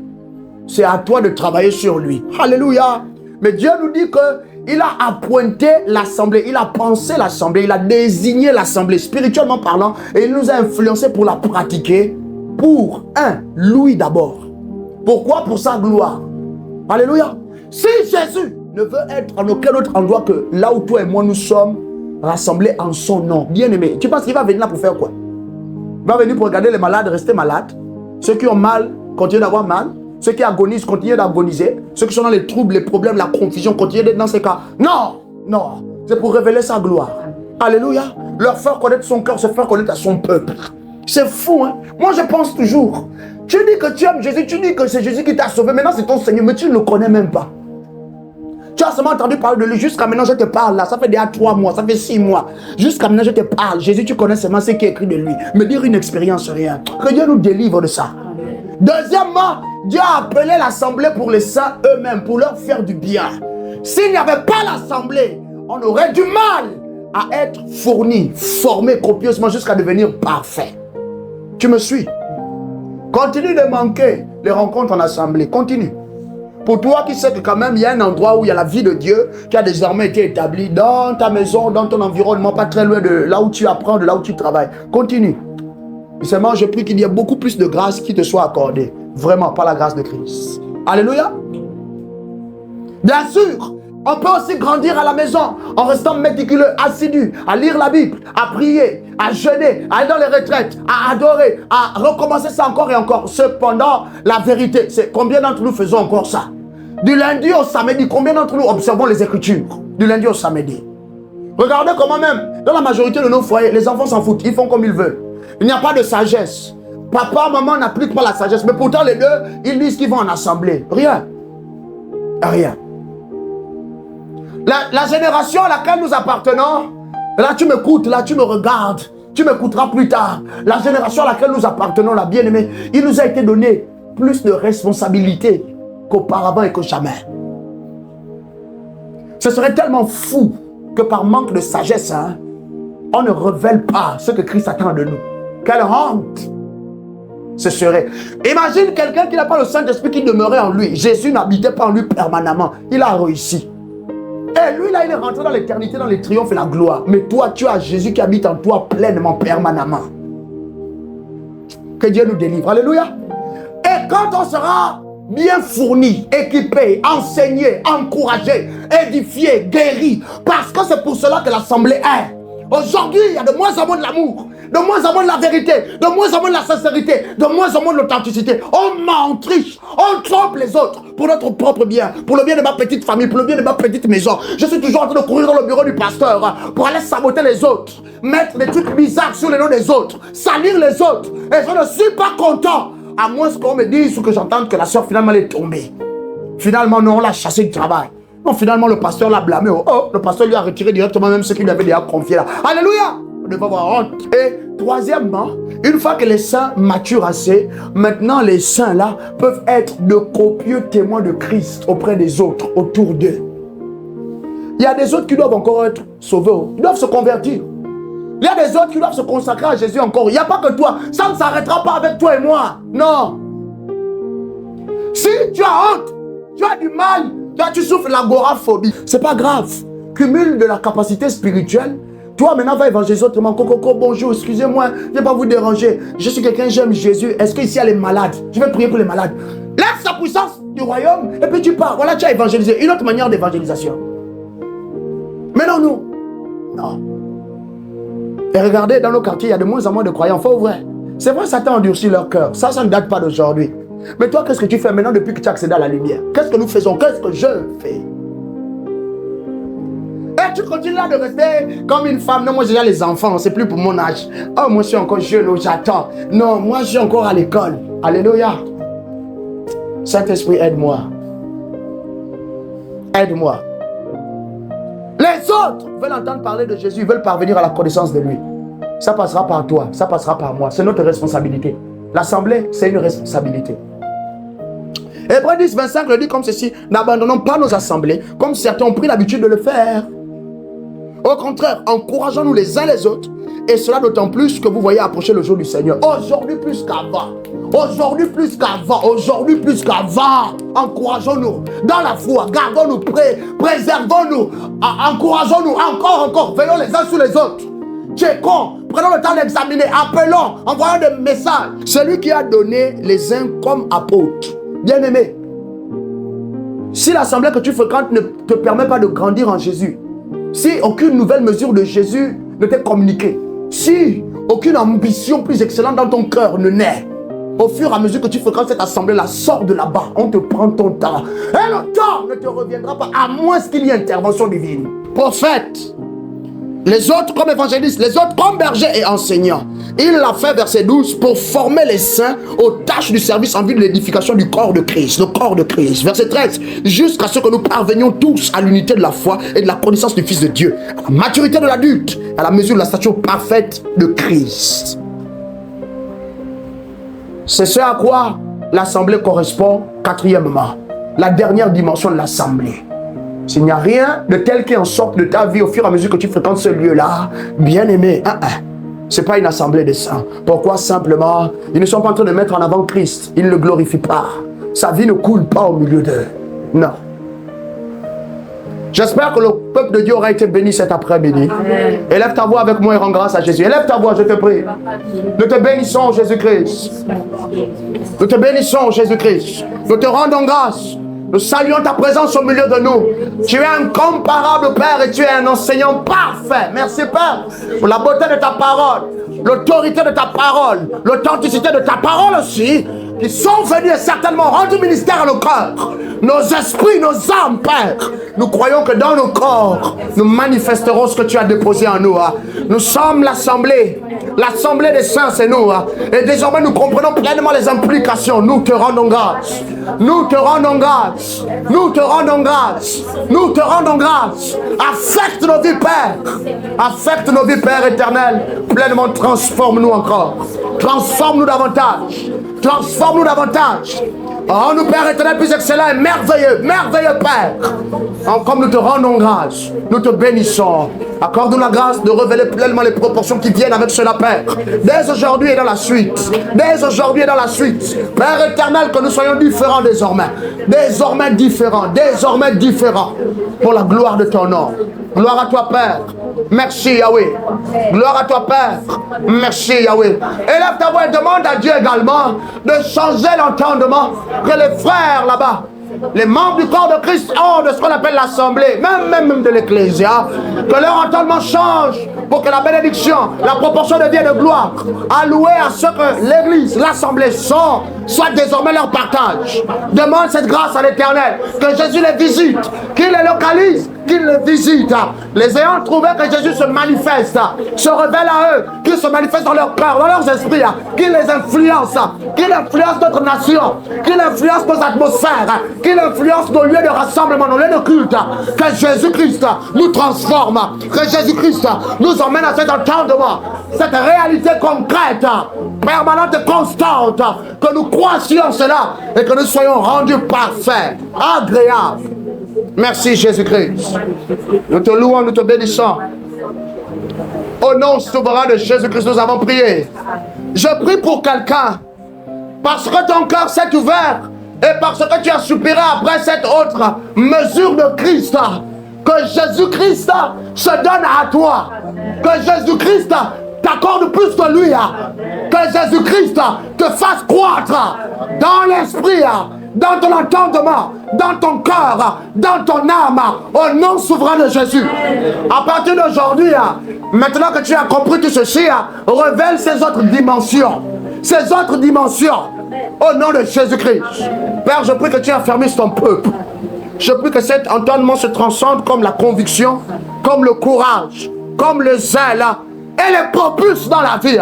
c'est à toi de travailler sur lui. Alléluia. Mais Dieu nous dit qu'il a appointé l'assemblée, il a pensé l'assemblée, il a désigné l'assemblée spirituellement parlant et il nous a influencés pour la pratiquer pour lui d'abord. Pourquoi? Pour sa gloire. Alléluia. Si Jésus ne veut être en aucun autre endroit que là où toi et moi nous sommes rassemblés en son nom, bien-aimé, tu penses qu'il va venir là pour faire quoi? Il va venir pour regarder les malades, rester malades. Ceux qui ont mal, continuent d'avoir mal. Ceux qui agonisent, continuent d'agoniser. Ceux qui sont dans les troubles, les problèmes, la confusion, continuent d'être dans ces cas. Non, non. C'est pour révéler sa gloire. Alléluia. Leur faire connaître son cœur, se faire connaître à son peuple. C'est fou, hein. Moi, je pense toujours. Tu dis que tu aimes Jésus, tu dis que c'est Jésus qui t'a sauvé. Maintenant, c'est ton Seigneur, mais tu ne le connais même pas. Tu as seulement entendu parler de lui. Jusqu'à maintenant, je te parle là. Ça fait déjà 3 mois, ça fait 6 mois. Jusqu'à maintenant, je te parle. Jésus, tu connais seulement ce qui est écrit de lui. Me dire une expérience, rien. Que Dieu nous délivre de ça. Deuxièmement, Dieu a appelé l'assemblée pour les saints eux-mêmes, pour leur faire du bien. S'il n'y avait pas l'assemblée, on aurait du mal à être fourni, formé copieusement jusqu'à devenir parfait. Tu me suis? Continue de manquer les rencontres en assemblée. Continue. Pour toi qui sais que quand même il y a un endroit où il y a la vie de Dieu qui a désormais été établie dans ta maison, dans ton environnement, pas très loin de là où tu apprends, de là où tu travailles. Continue. Et seulement je prie qu'il y ait beaucoup plus de grâce qui te soit accordée. Vraiment, par la grâce de Christ. Alléluia. Bien sûr, on peut aussi grandir à la maison en restant méticuleux, assidu, à lire la Bible, à prier, à jeûner, à aller dans les retraites, à adorer, à recommencer ça encore et encore. Cependant, la vérité, c'est combien d'entre nous faisons encore ça? Du lundi au samedi, combien d'entre nous observons les Écritures? Du lundi au samedi. Regardez comment même, dans la majorité de nos foyers, les enfants s'en foutent, ils font comme ils veulent. Il n'y a pas de sagesse. Papa, maman n'appliquent pas la sagesse, mais pourtant les deux, ils disent qu'ils vont en assemblée. Rien. Rien. La génération à laquelle nous appartenons, là tu m'écoutes, là tu me regardes, tu m'écouteras plus tard. La génération à laquelle nous appartenons, la bien-aimée, il nous a été donné plus de responsabilités qu'auparavant et que jamais. Ce serait tellement fou que par manque de sagesse, hein, on ne révèle pas ce que Christ attend de nous. Quelle honte ce serait. Imagine quelqu'un qui n'a pas le Saint-Esprit qui demeurait en lui. Jésus n'habitait pas en lui permanemment. Il a réussi. Et lui, là, il est rentré dans l'éternité, dans les triomphes et la gloire. Mais toi, tu as Jésus qui habite en toi pleinement, permanemment. Que Dieu nous délivre. Alléluia. Et quand on sera bien fourni, équipé, enseigné, encouragé, édifié, guéri, parce que c'est pour cela que l'assemblée est. Aujourd'hui, il y a de moins en moins de l'amour, de moins en moins de la vérité, de moins en moins de la sincérité, de moins en moins de l'authenticité. On ment, on triche, on trompe les autres pour notre propre bien, pour le bien de ma petite famille, pour le bien de ma petite maison. Je suis toujours en train de courir dans le bureau du pasteur pour aller saboter les autres, mettre des trucs bizarres sur les noms des autres, salir les autres. Et je ne suis pas content, à moins qu'on me dise ou que j'entende que la soeur finalement elle est tombée. Finalement, non, on l'a chassé du travail. Non, finalement, le pasteur l'a blâmé. Oh, le pasteur lui a retiré directement même ce qu'il lui avait déjà confié là. Alléluia! On devait avoir honte. Et troisièmement, une fois que les saints maturent assez, maintenant les saints là peuvent être de copieux témoins de Christ auprès des autres, autour d'eux. Il y a des autres qui doivent encore être sauvés. Ils doivent se convertir. Il y a des autres qui doivent se consacrer à Jésus encore. Il n'y a pas que toi. Ça ne s'arrêtera pas avec toi et moi. Non. Si tu as honte, tu as du mal, toi, tu souffres de l'agoraphobie. C'est pas grave. Cumule de la capacité spirituelle. Toi, maintenant, va évangéliser autrement. Coco, bonjour, excusez-moi, je ne vais pas vous déranger. Je suis quelqu'un, j'aime Jésus. Est-ce qu'ici, il y a les malades? Je vais prier pour les malades. Lève sa puissance du royaume et puis tu pars. Voilà, tu as évangélisé. Une autre manière d'évangélisation. Mais non, nous. Non. Et regardez, dans nos quartiers, il y a de moins en moins de croyants. Faut vrai. C'est vrai, ça t'a endurci leur cœur. Ça ne date pas d'aujourd'hui. Mais toi, qu'est-ce que tu fais maintenant depuis que tu as accédé à la lumière? Qu'est-ce que nous faisons? Qu'est-ce que je fais? Et tu continues là de rester comme une femme. Non, moi j'ai déjà les enfants, c'est plus pour mon âge. Oh, moi je suis encore jeune, oh, j'attends. Non, moi je suis encore à l'école. Alléluia. Saint-Esprit, aide-moi. Aide-moi. Les autres veulent entendre parler de Jésus, ils veulent parvenir à la connaissance de lui. Ça passera par toi, ça passera par moi. C'est notre responsabilité. L'assemblée, c'est une responsabilité. Hébreux 10, 25 le dit comme ceci: n'abandonnons pas nos assemblées, comme certains ont pris l'habitude de le faire. Au contraire, encourageons-nous les uns les autres, et cela d'autant plus que vous voyez approcher le jour du Seigneur. Aujourd'hui plus qu'avant. Aujourd'hui plus qu'avant. Aujourd'hui plus qu'avant. Encourageons-nous dans la foi. Gardons-nous prêts. Préservons-nous. Encourageons-nous encore. Venons les uns sur les autres. Checkons. Prenons le temps d'examiner. Appelons. Envoyons des messages. Celui qui a donné les uns comme apôtres. Bien-aimés. Si l'assemblée que tu fréquentes ne te permet pas de grandir en Jésus, si aucune nouvelle mesure de Jésus ne t'est communiquée, si aucune ambition plus excellente dans ton cœur ne naît, au fur et à mesure que tu fréquentes cette assemblée-là, sors de là-bas, on te prend ton temps. Et le temps ne te reviendra pas, à moins qu'il y ait intervention divine. Prophète, les autres comme évangélistes, les autres comme bergers et enseignants. Il l'a fait, verset 12, pour former les saints aux tâches du service en vue de l'édification du corps de Christ. Le corps de Christ. Verset 13, jusqu'à ce que nous parvenions tous à l'unité de la foi et de la connaissance du Fils de Dieu, à la maturité de l'adulte, à la mesure de la stature parfaite de Christ. C'est ce à quoi l'assemblée correspond, quatrièmement, la dernière dimension de l'assemblée. S'il n'y a rien de tel qui en sorte de ta vie au fur et à mesure que tu fréquentes ce lieu-là, bien aimé, ce n'est pas une assemblée de saints. Pourquoi? Simplement, ils ne sont pas en train de mettre en avant Christ. Ils ne le glorifient pas. Sa vie ne coule pas au milieu d'eux. Non. J'espère que le peuple de Dieu aura été béni cet après-midi. Élève ta voix avec moi et rends grâce à Jésus. Élève ta voix, je te prie. Nous te bénissons, Jésus-Christ. Nous te bénissons, Jésus-Christ. Nous te rendons grâce. Nous saluons ta présence au milieu de nous. Tu es incomparable, Père, et tu es un enseignant parfait. Merci, Père, pour la beauté de ta parole, l'autorité de ta parole, l'authenticité de ta parole aussi, qui sont venus et certainement rendus ministère à nos cœurs, nos esprits, nos âmes, Père. Nous croyons que dans nos corps, nous manifesterons ce que tu as déposé en nous. Nous sommes l'assemblée des saints, c'est nous. Et désormais, nous comprenons pleinement les implications. Nous te rendons grâce. Nous te rendons grâce. Nous te rendons grâce. Nous te rendons grâce. Affecte nos vies, Père. Affecte nos vies, Père éternel. Pleinement transforme-nous encore. Transforme-nous davantage. Transforme-nous davantage. Oh, nous, Père éternel, plus excellent et merveilleux, merveilleux Père. Comme nous te rendons grâce, nous te bénissons. Accorde-nous la grâce de révéler pleinement les proportions qui viennent avec cela, Père. Dès aujourd'hui et dans la suite. Dès aujourd'hui et dans la suite. Père éternel, que nous soyons différents désormais. Désormais différents. Désormais différents. Pour la gloire de ton nom. Gloire à toi, Père. Merci, Yahweh. Gloire à toi, Père. Merci, Yahweh. Élève ta voix et demande à Dieu également de changer l'entendement que les frères là-bas, les membres du corps de Christ, ont de ce qu'on appelle l'assemblée, même de l'ecclésia, que leur entendement change pour que la bénédiction, la proportion de vie et de gloire allouée à ce que l'église, l'assemblée sont, soit désormais leur partage. Demande cette grâce à l'Éternel, que Jésus les visite, qu'il les localise, qu'il les visite. Les ayant trouvés, que Jésus se manifeste, se révèle à eux, qu'il se manifeste dans leur cœur, dans leurs esprits, qu'il les influence notre nation, qu'il influence nos atmosphères, qu'il influence nos lieux de rassemblement, nos lieux de culte. Que Jésus-Christ nous transforme, que Jésus-Christ nous emmène à cet entendement, cette réalité concrète, permanente et constante, que nous croissions cela et que nous soyons rendus parfaits, agréables. Merci Jésus-Christ. Nous te louons, nous te bénissons. Au nom souverain de Jésus-Christ, nous avons prié. Je prie pour quelqu'un, parce que ton cœur s'est ouvert et parce que tu as soupiré après cette autre mesure de Christ, que Jésus-Christ se donne à toi, que Jésus-Christ t'accorde plus que lui, que Jésus-Christ te fasse croître dans l'esprit, dans ton entendement, dans ton cœur, dans ton âme, au nom souverain de Jésus. À partir d'aujourd'hui, maintenant que tu as compris tout ceci, révèle ces autres dimensions. Ces autres dimensions, au nom de Jésus-Christ. Père, je prie que tu affermisses ton peuple. Je prie que cet entendement se transcende comme la conviction, comme le courage, comme le zèle, et les propulse dans la vie.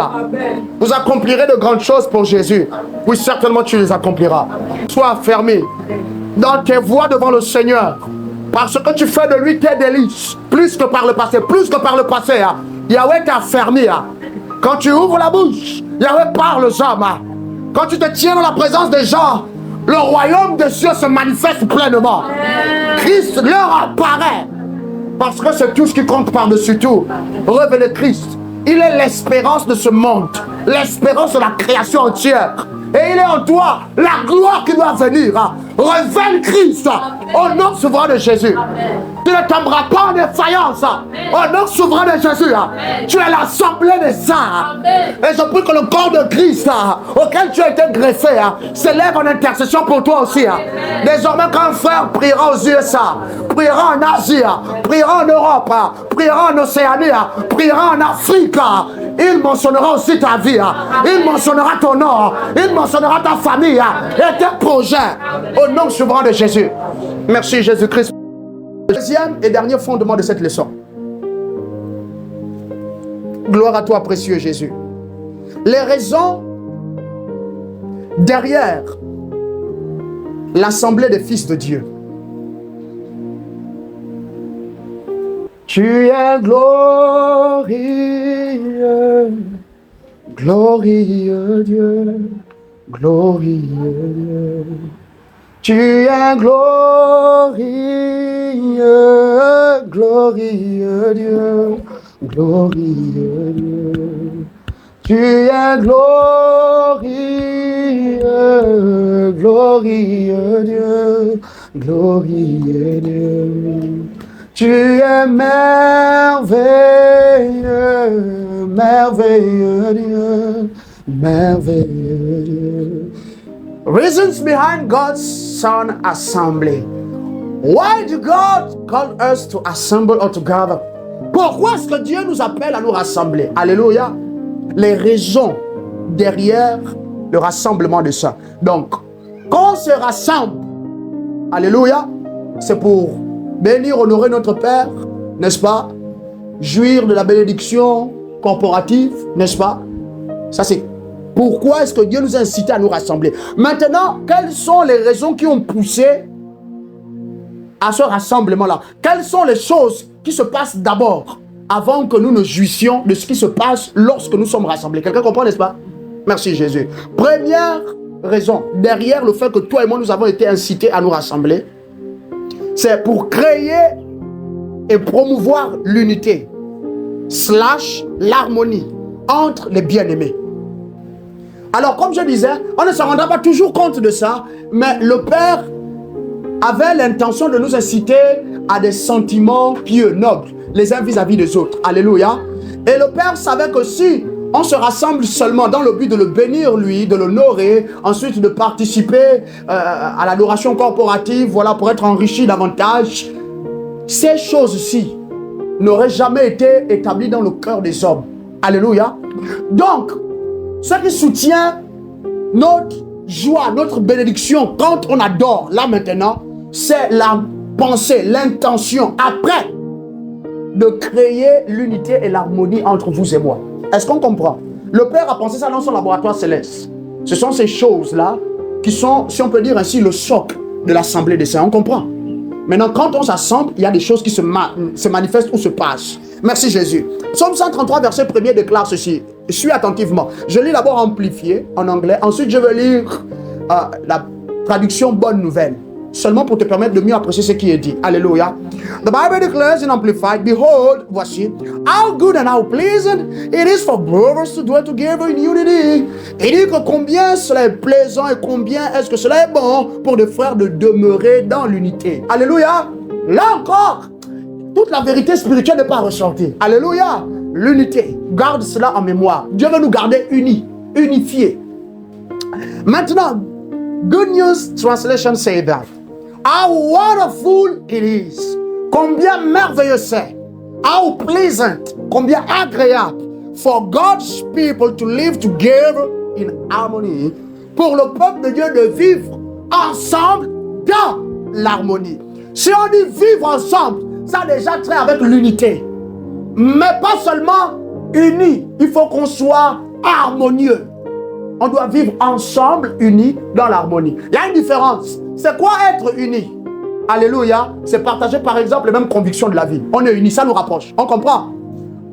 Vous accomplirez de grandes choses pour Jésus. Oui, certainement tu les accompliras. Sois affermi dans tes voies devant le Seigneur, parce que tu fais de lui tes délices, plus que par le passé, Yahweh t'a affermi. Quand tu ouvres la bouche, Yahweh parle aux hommes. Quand tu te tiens dans la présence des gens, le royaume des cieux se manifeste pleinement. Christ leur apparaît, parce que c'est tout ce qui compte par-dessus tout. Révéler Christ. Il est l'espérance de ce monde, l'espérance de la création entière. Et il est en toi la gloire qui doit venir. Révèle Christ au nom souverain de Jésus. Tu ne tomberas pas en défaillance. Au nom souverain de Jésus, tu es l'assemblée des saints. Et je prie que le corps de Christ auquel tu as été greffé s'élève en intercession pour toi aussi. Désormais, quand un frère priera aux USA, priera en Asie, priera en Europe, priera en Océanie, priera en Afrique, il mentionnera aussi ta vie, il mentionnera ton nom, il mentionnera ta famille et tes projets. Au nom souverain de Jésus. Merci Jésus-Christ. Deuxième et dernier fondement de cette leçon. Gloire à toi, précieux Jésus. Les raisons derrière l'assemblée des fils de Dieu. Tu es glorieux, glorieux Dieu, glorieux Dieu. Tu es glorieux, glorieux Dieu, glorieux Dieu. Tu es glorieux, glorieux Dieu, glorieux Dieu. Tu es merveilleux, merveilleux Dieu, merveilleux Dieu. Reasons behind God's Son assembly. Why did God call us to assemble or to gather? Pourquoi est-ce que Dieu nous appelle à nous rassembler? Alléluia. Les raisons derrière le rassemblement de ça. Donc, quand on se rassemble, alléluia, c'est pour bénir, honorer notre Père, n'est-ce pas? Jouir de la bénédiction corporative, n'est-ce pas? Ça, c'est pourquoi est-ce que Dieu nous a incités à nous rassembler. Maintenant, quelles sont les raisons qui ont poussé à ce rassemblement-là? Quelles sont les choses qui se passent d'abord avant que nous ne jouissions de ce qui se passe lorsque nous sommes rassemblés? Quelqu'un comprend, n'est-ce pas? Merci Jésus. Première raison, derrière le fait que toi et moi nous avons été incités à nous rassembler, c'est pour créer et promouvoir l'unité / l'harmonie entre les bien-aimés. Alors, comme je disais, on ne se rendra pas toujours compte de ça, mais le Père avait l'intention de nous inciter à des sentiments pieux, nobles, les uns vis-à-vis des autres. Alléluia. Et le Père savait que si on se rassemble seulement dans le but de le bénir, lui, de l'honorer, ensuite de participer à l'adoration corporative, voilà, pour être enrichi davantage, ces choses-ci n'auraient jamais été établies dans le cœur des hommes. Alléluia. Donc, ce qui soutient notre joie, notre bénédiction quand on adore, là maintenant, c'est la pensée, l'intention, après, de créer l'unité et l'harmonie entre vous et moi. Est-ce qu'on comprend? Le Père a pensé ça dans son laboratoire céleste. Ce sont ces choses-là qui sont, si on peut dire ainsi, le socle de l'assemblée des saints. On comprend? Maintenant, quand on s'assemble, il y a des choses qui se manifestent ou se passent. Merci Jésus. Psaume 133, verset 1er déclare ceci. Suis attentivement. Je lis d'abord amplifié en anglais. Ensuite, je vais lire la traduction Bonne Nouvelle. Seulement pour te permettre de mieux apprécier ce qui est dit. Alléluia. The Bible declares in Amplified, behold, voici, how good and how pleasant it is for brothers to dwell together in unity. Il dit que combien cela est plaisant et combien est-ce que cela est bon pour des frères de demeurer dans l'unité. Alléluia. Là encore, toute la vérité spirituelle n'est pas ressortie. Alléluia. L'unité. Garde cela en mémoire. Dieu veut nous garder unis, unifiés. Maintenant, Good News Translation say that. How wonderful it is. Combien merveilleux c'est. How pleasant. Combien agréable. For God's people to live together in harmony. Pour le peuple de Dieu de vivre ensemble dans l'harmonie. Si on dit vivre ensemble, ça a déjà trait avec l'unité. Mais pas seulement unis. Il faut qu'on soit harmonieux. On doit vivre ensemble, unis, dans l'harmonie. Il y a une différence. C'est quoi être unis? Alléluia. C'est partager par exemple les mêmes convictions de la vie. On est unis, ça nous rapproche. On comprend?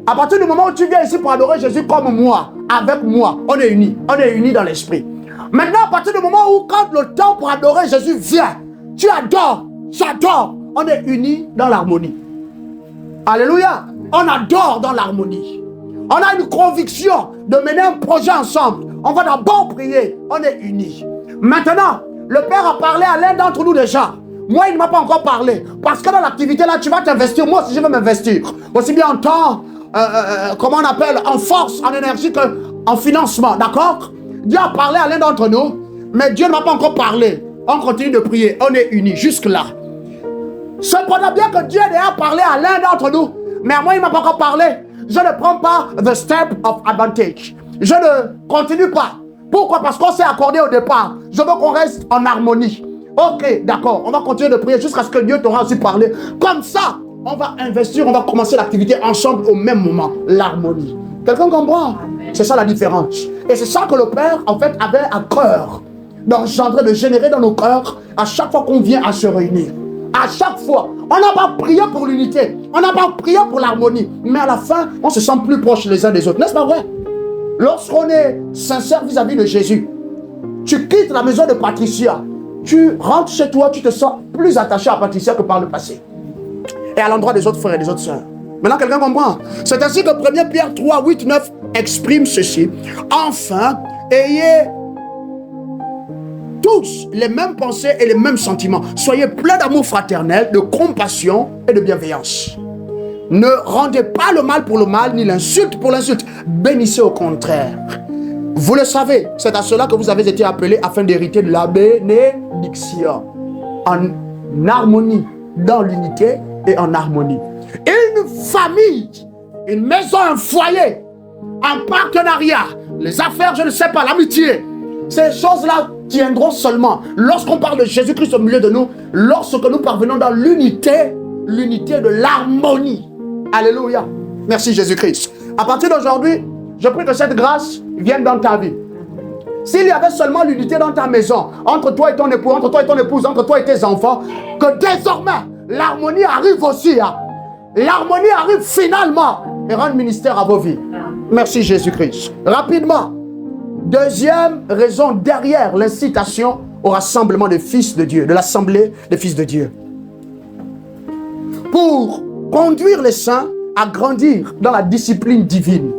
À partir du moment où tu viens ici pour adorer Jésus comme moi, avec moi, on est unis. On est unis dans l'esprit. Maintenant, à partir du moment où quand le temps pour adorer Jésus vient, tu adores, j'adore, on est unis dans l'harmonie. Alléluia. On adore dans l'harmonie. On a une conviction de mener un projet ensemble. On va d'abord prier. On est unis. Maintenant, le Père a parlé à l'un d'entre nous déjà Moi, il ne m'a pas encore parlé. Parce que dans l'activité là, tu vas t'investir. Moi aussi, je vais m'investir. Aussi bien en temps, comment on appelle, en force, en énergie qu'en financement. D'accord? Dieu a parlé à l'un d'entre nous, mais Dieu ne m'a pas encore parlé. On continue de prier. On est unis jusque-là. Cependant, bien que Dieu ait parlé à l'un d'entre nous, mais à moi, il ne m'a pas encore parlé. Je ne prends pas the step of advantage. Je ne continue pas. Pourquoi? Parce qu'on s'est accordé au départ. Je veux qu'on reste en harmonie. Ok, d'accord. On va continuer de prier jusqu'à ce que Dieu t'aura aussi parlé. Comme ça, on va investir, on va commencer l'activité ensemble au même moment. L'harmonie. Quelqu'un comprend? C'est ça la différence. Et c'est ça que le Père, en fait, avait à cœur d'engendrer, de générer dans nos cœurs à chaque fois qu'on vient à se réunir. À chaque fois. On n'a pas prié pour l'unité. On n'a pas prié pour l'harmonie. Mais à la fin, on se sent plus proches les uns des autres. N'est-ce pas vrai? Lorsqu'on est sincère vis-à-vis de Jésus, tu quittes la maison de Patricia, tu rentres chez toi, tu te sens plus attaché à Patricia que par le passé. Et à l'endroit des autres frères et des autres sœurs. Maintenant, quelqu'un comprend? C'est ainsi que 1 Pierre 3, 8, 9 exprime ceci. Enfin, ayez tous les mêmes pensées et les mêmes sentiments. Soyez pleins d'amour fraternel, de compassion et de bienveillance. Ne rendez pas le mal pour le mal, ni l'insulte pour l'insulte. Bénissez au contraire. Vous le savez, c'est à cela que vous avez été appelés afin d'hériter de la bénédiction. En harmonie, dans l'unité et en harmonie. Une famille, une maison, un foyer, un partenariat, les affaires, je ne sais pas, l'amitié. Ces choses-là tiendront seulement lorsqu'on parle de Jésus-Christ au milieu de nous, lorsque nous parvenons dans l'unité de l'harmonie. Alléluia. Merci Jésus-Christ. À partir d'aujourd'hui, je prie que cette grâce vienne dans ta vie. S'il y avait seulement l'unité dans ta maison, entre toi et ton époux, entre toi et ton épouse, entre toi et tes enfants, que désormais, l'harmonie arrive aussi. Hein. L'harmonie arrive finalement et rend ministère à vos vies. Merci Jésus-Christ. Rapidement, deuxième raison derrière l'incitation au rassemblement des fils de Dieu, de l'assemblée des fils de Dieu. Pour conduire les saints à grandir dans la discipline divine.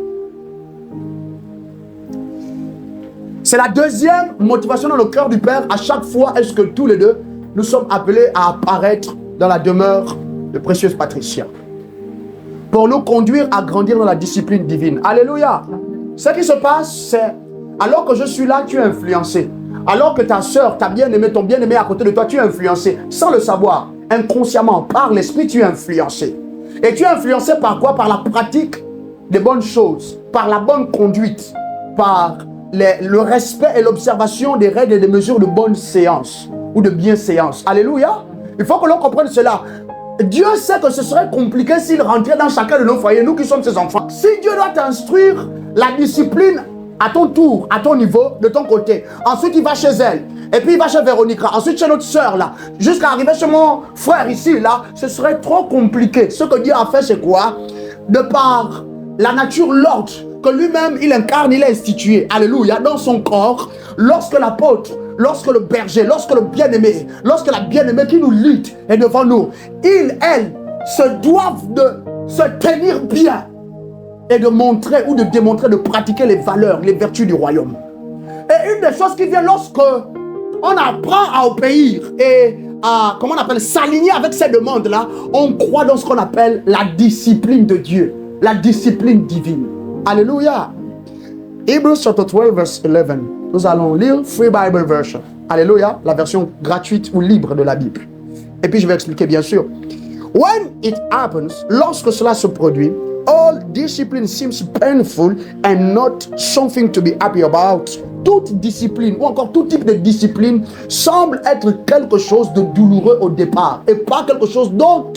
C'est la deuxième motivation dans le cœur du Père. À chaque fois, est-ce que tous les deux, nous sommes appelés à apparaître dans la demeure de précieuse Patricia. Pour nous conduire à grandir dans la discipline divine. Alléluia. Ce qui se passe, c'est alors que je suis là, tu es influencé. Alors que ta soeur, ta bien-aimée, ton bien-aimé à côté de toi, tu es influencé. Sans le savoir, inconsciemment, par l'esprit, tu es influencé. Et tu es influencé par quoi? Par la pratique des bonnes choses, par la bonne conduite, par le respect et l'observation des règles et des mesures de bonne séance ou de bienséance. Alléluia. Il faut que l'on comprenne cela. Dieu sait que ce serait compliqué s'il rentrait dans chacun de nos foyers, nous qui sommes ses enfants. Si Dieu doit t'instruire la discipline à ton tour, à ton niveau, de ton côté, ensuite il va chez elle, et puis il va chez Véronica, ensuite chez notre soeur là, jusqu'à arriver chez mon frère ici là, ce serait trop compliqué. Ce que Dieu a fait, c'est quoi? De par la nature, l'ordre que lui-même il incarne, il a institué, alléluia, dans son corps, lorsque l'apôtre, lorsque le berger, lorsque le bien-aimé, lorsque la bien-aimée qui nous lutte est devant nous, ils, elles, se doivent de se tenir bien et de montrer ou de démontrer, de pratiquer les valeurs, les vertus du royaume. Et une des choses qui vient lorsque on apprend à obéir et à, comment on appelle, s'aligner avec ces demandes-là, on croit dans ce qu'on appelle la discipline de Dieu, la discipline divine. Alléluia. Hebrews chapter 12 verse 11. Nous allons lire Free Bible Version. Alléluia, la version gratuite ou libre de la Bible. Et puis je vais expliquer bien sûr. When it happens, lorsque cela se produit, all discipline seems painful and not something to be happy about. Toute discipline ou encore tout type de discipline semble être quelque chose de douloureux au départ et pas quelque chose dont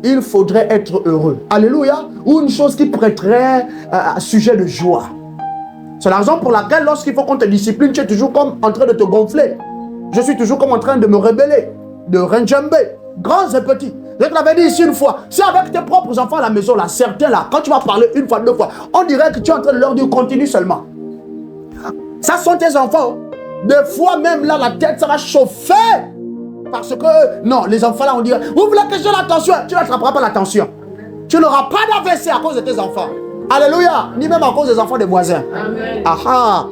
il faudrait être heureux. Alléluia. Ou une chose qui prêterait à sujet de joie. C'est la raison pour laquelle lorsqu'il faut qu'on te discipline, tu es toujours comme en train de te gonfler. Je suis toujours comme en train de me rebeller, de renjamber, grands et petits. Je te l'avais dit ici une fois, si avec tes propres enfants à la maison, là, certains là, quand tu vas parler une fois, deux fois, on dirait que tu es en train de leur dire continue seulement. Ça sont tes enfants. Des fois même là, la tête, ça va chauffer. Parce que, non, les enfants là, on dirait, vous voulez que j'ai l'attention? Tu n'attraperas pas l'attention. Tu n'auras pas d'AVC à cause de tes enfants. Alléluia. Ni même à cause des enfants des voisins. Amen. Aha.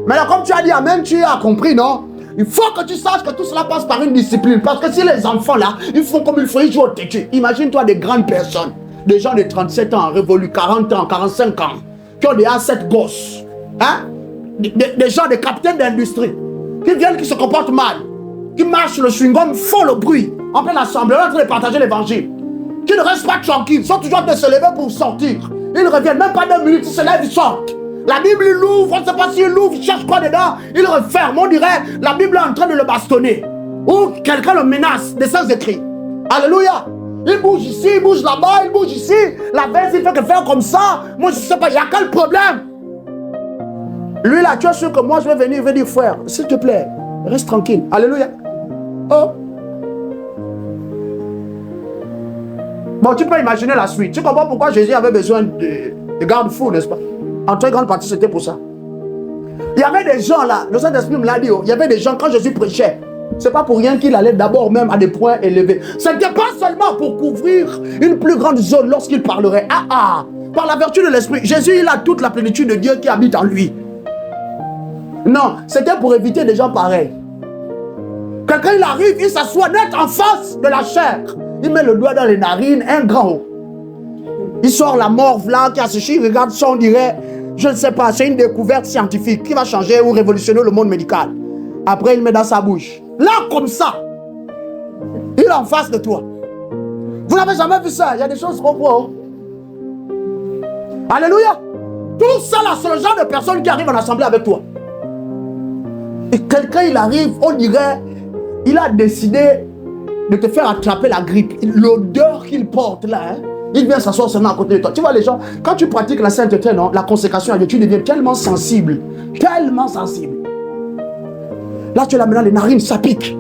Mais là, comme tu as dit Amen, tu as compris, non? Il faut que tu saches que tout cela passe par une discipline. Parce que si les enfants là, ils font comme il faut, ils jouent au têtu. Imagine-toi des grandes personnes, des gens de 37 ans, révolus, 40 ans, 45 ans, qui ont déjà 7 gosses. Hein? Des gens, des capitaines d'industrie, qui viennent, qui se comportent mal, qui marchent sur le chewing-gum, font le bruit, en plein assemblée, en train de partager l'évangile. Qui ne restent pas tranquilles, sont toujours en train de se lever pour sortir. Ils reviennent, même pas 2 minutes, ils se lèvent, ils sortent. La Bible, il l'ouvre, on ne sait pas s'il l'ouvre, il cherche quoi dedans, il referme, on dirait, la Bible est en train de le bastonner. Ou quelqu'un le menace, des sens écrits. Alléluia. Il bouge ici, il bouge là-bas, il bouge ici. La veste, il fait que faire comme ça. Moi, je ne sais pas, il y a quel problème? Lui là, tu es sûr que moi, je vais venir, il va dire, frère, s'il te plaît, reste tranquille. Alléluia. Oh. Bon, tu peux imaginer la suite. Tu comprends pourquoi Jésus avait besoin de garde-fous, n'est-ce pas? En très grande partie, c'était pour ça. Il y avait des gens là, le Saint-Esprit me l'a dit, il y avait des gens, quand Jésus prêchait, c'est pas pour rien qu'il allait d'abord même à des points élevés. Ce n'était pas seulement pour couvrir une plus grande zone lorsqu'il parlerait. Par la vertu de l'Esprit, Jésus, il a toute la plénitude de Dieu qui habite en lui. Non, c'était pour éviter des gens pareils. Quelqu'un, il arrive, il s'assoit net en face de la chair. Il met le doigt dans les narines, un grand haut. Il sort la morve là, qui a ce chien, il regarde ça, on dirait, je ne sais pas, c'est une découverte scientifique qui va changer ou révolutionner le monde médical. Après, il met dans sa bouche. Là, comme ça, il est en face de toi. Vous n'avez jamais vu ça? Il y a des choses qu'on voit. Alléluia. Tout ça là, c'est le genre de personne qui arrive en assemblée avec toi. Et quelqu'un, il arrive, on dirait, il a décidé de te faire attraper la grippe. L'odeur qu'il porte là, hein, il vient s'asseoir seulement à côté de toi. Tu vois les gens, quand tu pratiques la sainteté, non, la consécration à Dieu, tu deviens tellement sensible. Tellement sensible. Là, tu es là maintenant, les narines, ça pique.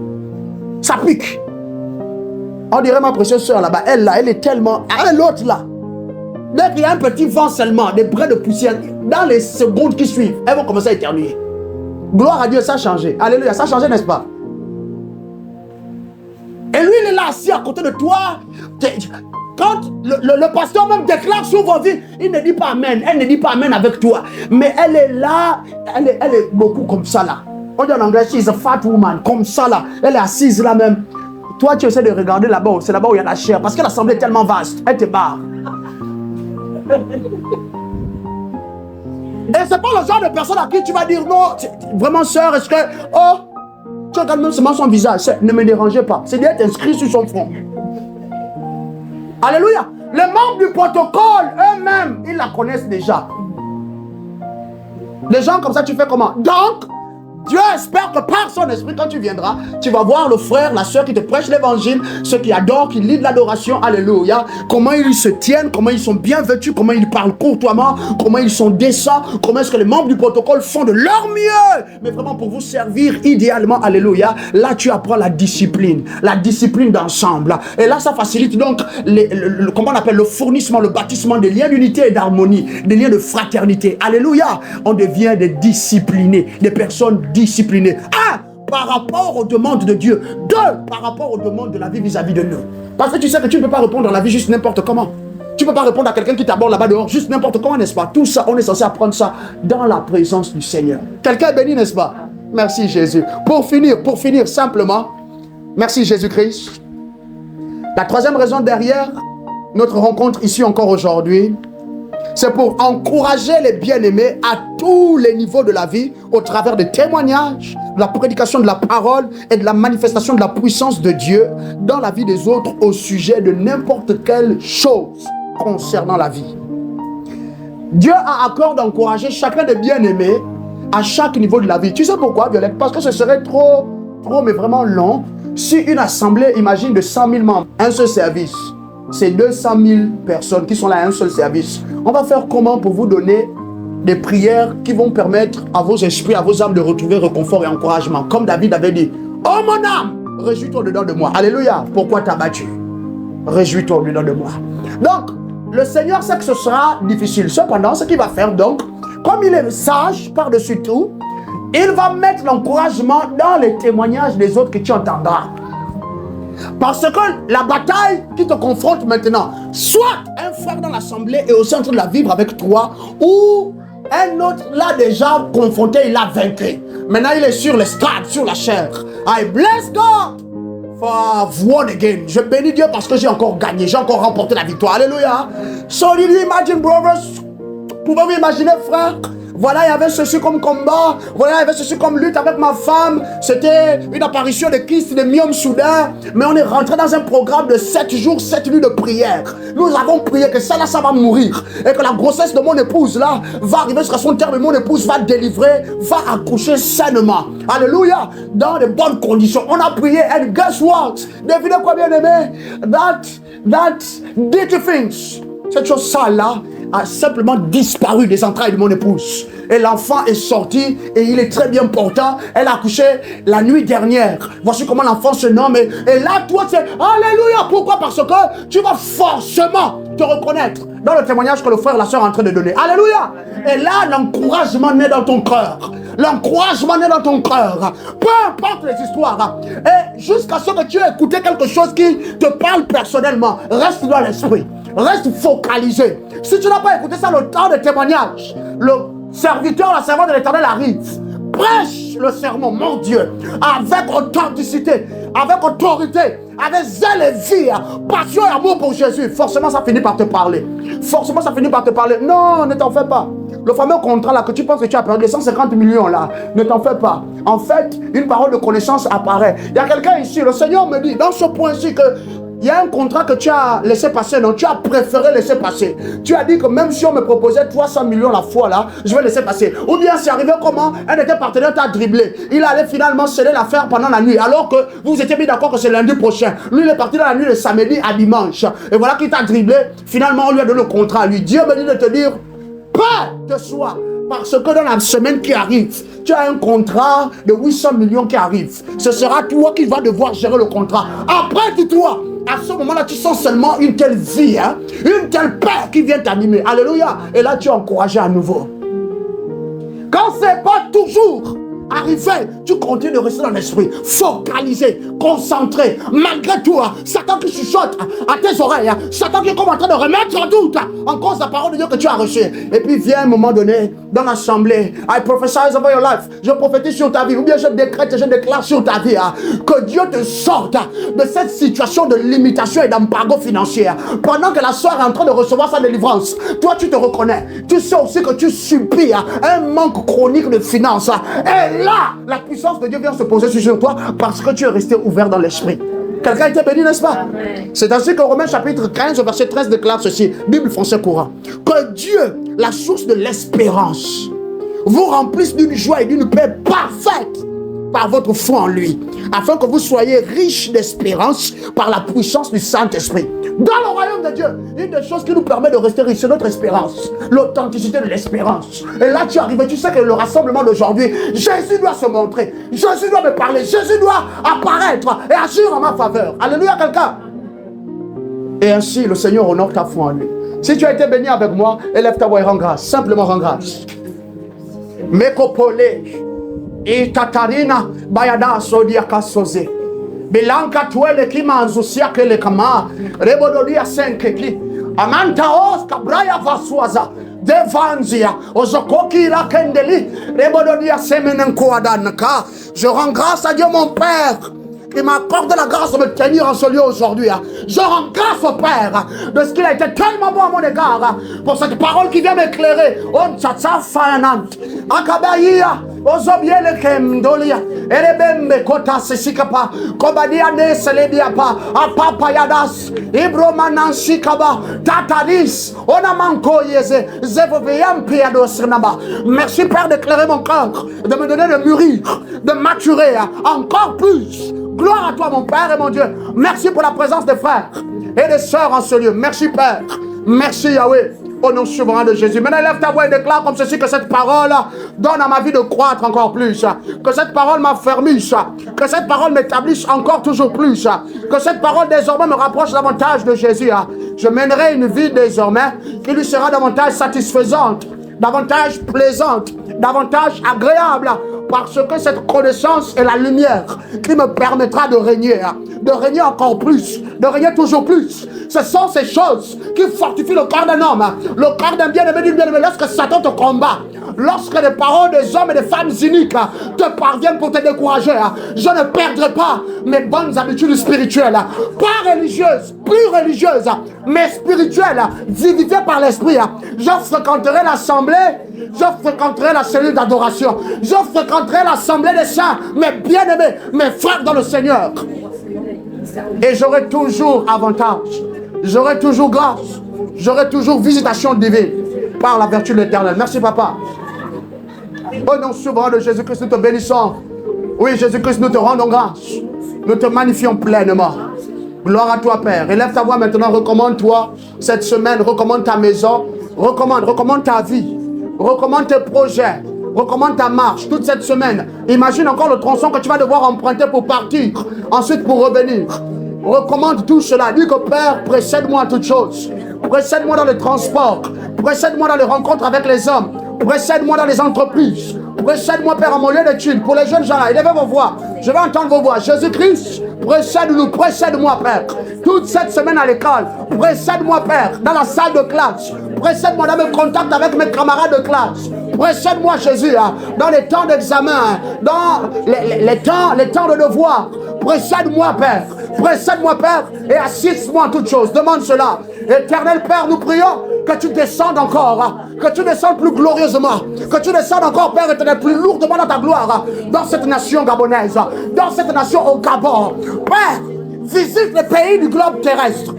Ça pique. On dirait ma précieuse soeur là-bas, elle là, elle est tellement... Ah, l'autre là. Dès qu'il y a un petit vent seulement, des brins de poussière, dans les secondes qui suivent, elles vont commencer à éternuer. Gloire à Dieu, ça a changé. Alléluia, ça a changé, n'est-ce pas? Et lui, il est là assis à côté de toi. Quand le pasteur même déclare sur vos vies, il ne dit pas Amen. Elle ne dit pas Amen avec toi. Mais elle est là, elle est beaucoup comme ça là. On dit en anglais, she's a fat woman, comme ça là. Elle est assise là même. Toi, tu essaies de regarder là-bas, c'est là-bas où il y a la chair. Parce que l'assemblée est tellement vaste, elle te barre. Et c'est pas le genre de personne à qui tu vas dire non, vraiment sœur, est-ce que... Oh, tu regardes même seulement son visage, ne me dérangez pas. C'est d'être inscrit sur son front. Alléluia. Les membres du protocole, eux-mêmes, ils la connaissent déjà. Les gens comme ça, tu fais comment? Donc, Dieu espère que par son esprit, quand tu viendras, tu vas voir le frère, la soeur qui te prêche l'évangile, ceux qui adorent, qui lisent l'adoration, alléluia, comment ils se tiennent, comment ils sont bien vêtus, comment ils parlent courtoisement, comment ils sont décents, comment est-ce que les membres du protocole font de leur mieux, mais vraiment pour vous servir idéalement, alléluia. Là, tu apprends la discipline d'ensemble. Et là, ça facilite donc, comment on appelle, le fournissement, le bâtissement des liens d'unité et d'harmonie, des liens de fraternité, alléluia. On devient des disciplinés, des personnes discipliné. Par rapport aux demandes de Dieu. 2, par rapport aux demandes de la vie vis-à-vis de nous. Parce que tu sais que tu ne peux pas répondre à la vie juste n'importe comment. Tu ne peux pas répondre à quelqu'un qui t'aborde là-bas dehors juste n'importe comment, n'est-ce pas? Tout ça, on est censé apprendre ça dans la présence du Seigneur. Quelqu'un est béni, n'est-ce pas? Merci Jésus. Pour finir simplement, merci Jésus-Christ. La 3e raison derrière notre rencontre ici encore aujourd'hui, c'est pour encourager les bien-aimés à tous les niveaux de la vie au travers des témoignages, de la prédication de la parole et de la manifestation de la puissance de Dieu dans la vie des autres au sujet de n'importe quelle chose concernant la vie. Dieu a à cœur d'encourager chacun des bien-aimés à chaque niveau de la vie. Tu sais pourquoi, Violette? Parce que ce serait trop, mais vraiment long si une assemblée, imagine, de 100 000 membres, un seul service. C'est 200 000 personnes qui sont là à un seul service. On va faire comment pour vous donner des prières qui vont permettre à vos esprits, à vos âmes de retrouver réconfort et encouragement. Comme David avait dit, oh mon âme, réjouis-toi dedans de moi. Alléluia. Pourquoi t'as battu? Réjouis-toi dedans de moi. Donc, le Seigneur sait que ce sera difficile. Cependant, ce qu'il va faire donc, comme il est sage par-dessus tout, il va mettre l'encouragement dans les témoignages des autres que tu entendras. Parce que la bataille qui te confronte maintenant, soit un frère dans l'assemblée est aussi en train de la vivre avec toi, ou Un autre l'a déjà confronté, il l'a vaincu. Maintenant, il est sur le stade, sur la chair. I bless God for I've won again. Je bénis Dieu parce que j'ai encore gagné, j'ai encore remporté la victoire. Alléluia. So did you imagine, brothers? Pouvez-vous imaginer, frère? Voilà, il y avait ceci comme combat. Voilà, il y avait ceci comme lutte avec ma femme. C'était une apparition de kyste, de myome soudain. Mais on est rentré dans un programme de 7 jours, 7 nuits de prière. Nous avons prié que ça là, ça va mourir. Et que la grossesse de mon épouse là va arriver jusqu'à son terme. Et mon épouse va délivrer, va accoucher sainement. Alléluia. Dans de bonnes conditions. On a prié. And guess what? Devinez quoi, bien aimé? That dirty things. Cette chose ça là a simplement disparu des entrailles de mon épouse. Et l'enfant est sorti et il est très bien portant. Elle a accouché la nuit dernière. Voici comment l'enfant se nomme. Et là, toi, c'est Alléluia. Pourquoi? Parce que tu vas forcément te reconnaître dans le témoignage que le frère et la soeur sont en train de donner. Alléluia. Et là, l'encouragement naît dans ton cœur. L'encouragement naît dans ton cœur. Peu importe les histoires. Et jusqu'à ce que tu aies écouté quelque chose qui te parle personnellement, reste dans l'esprit. Reste focalisé. Si tu n'as pas écouté ça, le temps de témoignage, le serviteur, la servante de l'Éternel arrive. Prêche le sermon, mon Dieu, avec authenticité, avec autorité, avec zèle et vie, passion et amour pour Jésus. Forcément, ça finit par te parler. Forcément, ça finit par te parler. Non, ne t'en fais pas. Le fameux contrat là que tu penses que tu as perdu, les 150 millions là, ne t'en fais pas. En fait, une parole de connaissance apparaît. Il y a quelqu'un ici, le Seigneur me dit, dans ce point-ci, que il y a un contrat que tu as laissé passer, non? Tu as préféré laisser passer. Tu as dit que même si on me proposait 300 millions la fois là, je vais laisser passer. Ou bien c'est arrivé comment? Un de tes partenaires t'a dribblé. Il allait finalement sceller l'affaire pendant la nuit, alors que vous étiez mis d'accord que c'est lundi prochain. Lui, il est parti dans la nuit de samedi à dimanche. Et voilà qu'il t'a dribblé. Finalement, on lui a donné le contrat à lui. Dieu me dit de te dire, paix de soi. Parce que dans la semaine qui arrive, tu as un contrat de 800 millions qui arrive. Ce sera toi qui vas devoir gérer le contrat. Après, dis-toi, à ce moment-là, tu sens seulement une telle vie, une telle paix qui vient t'animer. Alléluia. Et là, tu es encouragé à nouveau. Quand c'est pas toujours arrivé, tu continues de rester dans l'esprit, focalisé, concentré. Malgré toi, Satan qui chuchote à tes oreilles, Satan qui est comme en train de remettre en doute en cause la parole de Dieu que tu as reçue. Et puis vient un moment donné, dans l'assemblée, I prophesy over your life. Je prophétise sur ta vie, ou bien je décrète, je déclare sur ta vie, que Dieu te sorte de cette situation de limitation et d'embargo financier. Pendant que la soeur est en train de recevoir sa délivrance, toi tu te reconnais. Tu sais aussi que tu subis un manque chronique de finances. Et là, la puissance de Dieu vient se poser sur toi parce que tu es resté ouvert dans l'esprit. Quelqu'un a été béni, n'est-ce pas? C'est ainsi que Romains chapitre 15, verset 13 déclare ceci, Bible français courant. Que Dieu, la source de l'espérance, vous remplisse d'une joie et d'une paix parfaite par votre foi en lui, afin que vous soyez riches d'espérance par la puissance du Saint-Esprit. Dans le royaume de Dieu, une des choses qui nous permet de rester riches, c'est notre espérance, l'authenticité de l'espérance. Et là, tu arrives, tu sais que le rassemblement d'aujourd'hui, Jésus doit se montrer, Jésus doit me parler, Jésus doit apparaître et agir en ma faveur. Alléluia, quelqu'un. Et ainsi, le Seigneur honore ta foi en lui. Si tu as été béni avec moi, élève ta voix et rends grâce. Simplement rends grâce. Mekopole. Et Tatarina Bayada Sodia Kasoze Belanka Tuele Kimanzusia Kele Kama Rebododia Senkeki Amanta Oska Braya Vaswaza Devanzia Ozokoki la Kendeli Rebododia Semenenkoadanaka. Je rends grâce à Dieu mon Père qui m'accorde la grâce de me tenir en ce lieu aujourd'hui. Je rends grâce au Père de ce qu'il a été tellement bon à mon égard pour cette parole qui vient m'éclairer. On tchatsa fayanant akabaïa ozobiele kemdolia erebembe kota sesikapa kobadia ne selebiapa apapa yadas ibromanansi kaba tataris onamanko yeze zevoveyam piadosnaba. Merci Père d'éclairer mon cœur, de me donner de mûrir, de maturer encore plus. Gloire à toi mon Père et mon Dieu. Merci pour la présence des frères et des sœurs en ce lieu. Merci Père. Merci Yahweh. Au nom souverain de Jésus. Maintenant lève ta voix et déclare comme ceci que cette parole donne à ma vie de croître encore plus. Que cette parole m'affermisse. Que cette parole m'établisse encore toujours plus. Que cette parole désormais me rapproche davantage de Jésus. Je mènerai une vie désormais qui lui sera davantage satisfaisante, davantage plaisante, davantage agréable. Parce que cette connaissance est la lumière qui me permettra de régner. de régner encore plus, de régner toujours plus. Ce sont ces choses qui fortifient le corps d'un homme, le corps d'un bien-aimé, d'une bien-aimée. Lorsque Satan te combat, lorsque les paroles des hommes et des femmes iniques te parviennent pour te décourager, je ne perdrai pas mes bonnes habitudes spirituelles, pas religieuses, plus religieuses, mais spirituelles, vivifiées par l'esprit. Je fréquenterai l'assemblée, je fréquenterai la cellule d'adoration, je fréquenterai l'assemblée des saints, mes bien-aimés, mes frères dans le Seigneur. Et j'aurai toujours avantage, j'aurai toujours grâce, j'aurai toujours visitation divine par la vertu de l'Éternel. Merci papa. Au nom souverain de Jésus-Christ, nous te bénissons. Oui, Jésus-Christ, nous te rendons grâce. Nous te magnifions pleinement. Gloire à toi, Père. Élève ta voix maintenant, recommande-toi cette semaine, recommande ta maison, recommande ta vie, recommande tes projets, recommande ta marche toute cette semaine. Imagine encore le tronçon que tu vas devoir emprunter pour partir, ensuite pour revenir. Recommande tout cela. Dis que Père, précède-moi à toutes choses. Précède-moi dans le transport, précède-moi dans les rencontres avec les hommes, précède-moi dans les entreprises, précède-moi, Père, à mon lieu d'étude. Pour les jeunes gens là, élevez vos voix. Je vais entendre vos voix. Jésus-Christ, précède-nous, précède-moi, Père. Toute cette semaine à l'école, précède-moi, Père, dans la salle de classe. Précède-moi dans mes contacts avec mes camarades de classe. Précède-moi, Jésus, dans les temps d'examen, dans les temps de devoir. Précède-moi, Père. Précède-moi, Père, et assiste-moi en toutes choses. Demande cela. Éternel Père, nous prions que tu descendes encore, que tu descendes plus glorieusement, que tu descendes encore, Père éternel, plus lourdement dans ta gloire, dans cette nation gabonaise, dans cette nation au Gabon. Père, visite les pays du globe terrestre,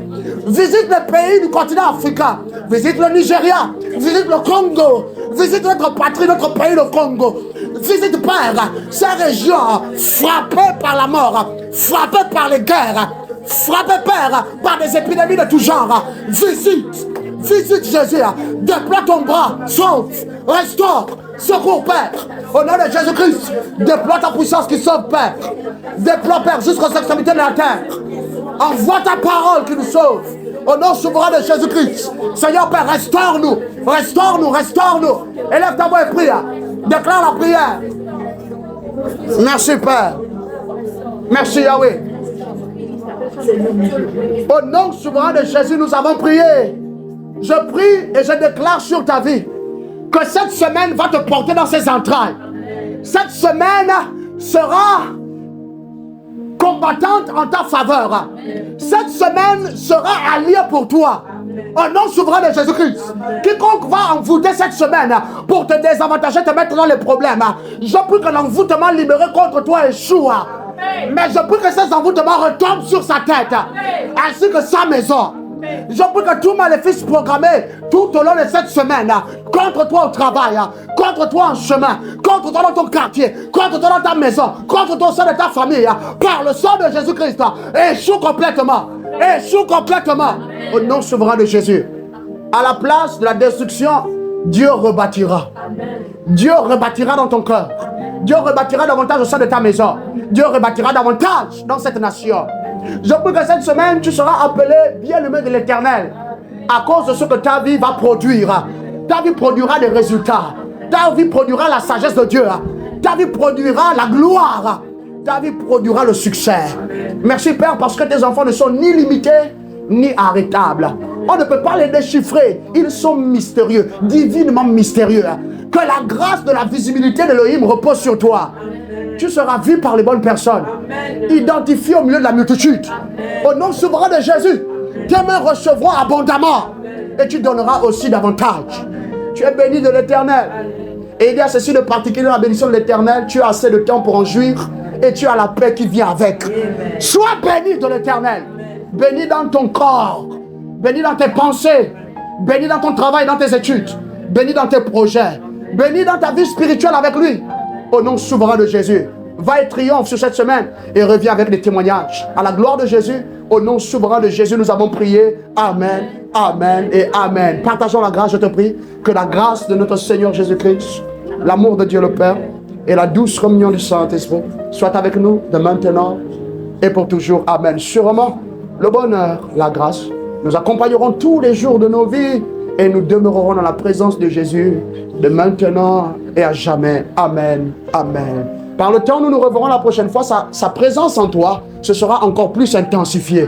visite les pays du continent africain, visite le Nigeria, visite le Congo, visite notre patrie, notre pays, le Congo. Visite, Père, ces régions frappées par la mort, frappées par les guerres, frappées, Père, par des épidémies de tout genre. Visite Jésus, déploie ton bras, sauve, restaure, secours, Père. Au nom de Jésus-Christ, déploie ta puissance qui sauve, Père. Déploie, Père, jusqu'aux extrémités de la terre. Envoie ta parole qui nous sauve. Au nom souverain de Jésus-Christ. Seigneur Père, restaure-nous. Restaure-nous, restaure-nous. Élève ta voix et prie. Déclare la prière. Merci, Père. Merci, Yahweh. Au nom souverain de Jésus, nous avons prié. Je prie et je déclare sur ta vie que cette semaine va te porter dans ses entrailles. Cette semaine sera combattante en ta faveur. Cette semaine sera alliée pour toi. Au nom souverain de Jésus-Christ. Quiconque va envoûter cette semaine pour te désavantager, te mettre dans les problèmes, je prie que l'envoûtement libéré contre toi échoue. Mais je prie que ces envoûtements retombent sur sa tête, ainsi que sa maison. Je prie que tout maléfice programmé tout au long de cette semaine contre toi au travail, contre toi en chemin, contre toi dans ton quartier, contre toi dans ta maison, contre toi au sein de ta famille, par le sang de Jésus-Christ, échoue complètement. Échoue complètement. Au nom souverain de Jésus. À la place de la destruction, Dieu rebâtira. Dieu rebâtira dans ton cœur. Dieu rebâtira davantage au sein de ta maison. Dieu rebâtira davantage dans cette nation. Je prie que cette semaine, tu seras appelé bien-aimé de l'Éternel à cause de ce que ta vie va produire. Ta vie produira des résultats. Ta vie produira la sagesse de Dieu. Ta vie produira la gloire. Ta vie produira le succès. Merci Père parce que tes enfants ne sont ni limités ni arrêtables. On ne peut pas les déchiffrer. Ils sont mystérieux, divinement mystérieux. Que la grâce de la visibilité d'Elohim repose sur toi. Tu seras vu par les bonnes personnes. Identifié au milieu de la multitude. Au nom souverain de Jésus, tes mains recevront abondamment. Et tu donneras aussi davantage. Tu es béni de l'Éternel. Et il y a ceci de particulier dans la bénédiction de l'Éternel. Tu as assez de temps pour en jouir. Et tu as la paix qui vient avec. Sois béni de l'Éternel. Béni dans ton corps. Béni dans tes pensées. Béni dans ton travail, dans tes études. Béni dans tes projets. Béni dans ta vie spirituelle avec lui. Au nom souverain de Jésus. Va et triomphe sur cette semaine. Et reviens avec des témoignages. À la gloire de Jésus. Au nom souverain de Jésus, nous avons prié. Amen, amen et amen. Partageons la grâce, je te prie. Que la grâce de notre Seigneur Jésus-Christ, l'amour de Dieu le Père et la douce communion du Saint-Esprit soient avec nous de maintenant et pour toujours. Amen. Sûrement, le bonheur, la grâce, nous accompagneront tous les jours de nos vies et nous demeurerons dans la présence de Jésus de maintenant et à jamais. Amen, amen. Par le temps où nous nous reverrons la prochaine fois, sa présence en toi se sera encore plus intensifiée.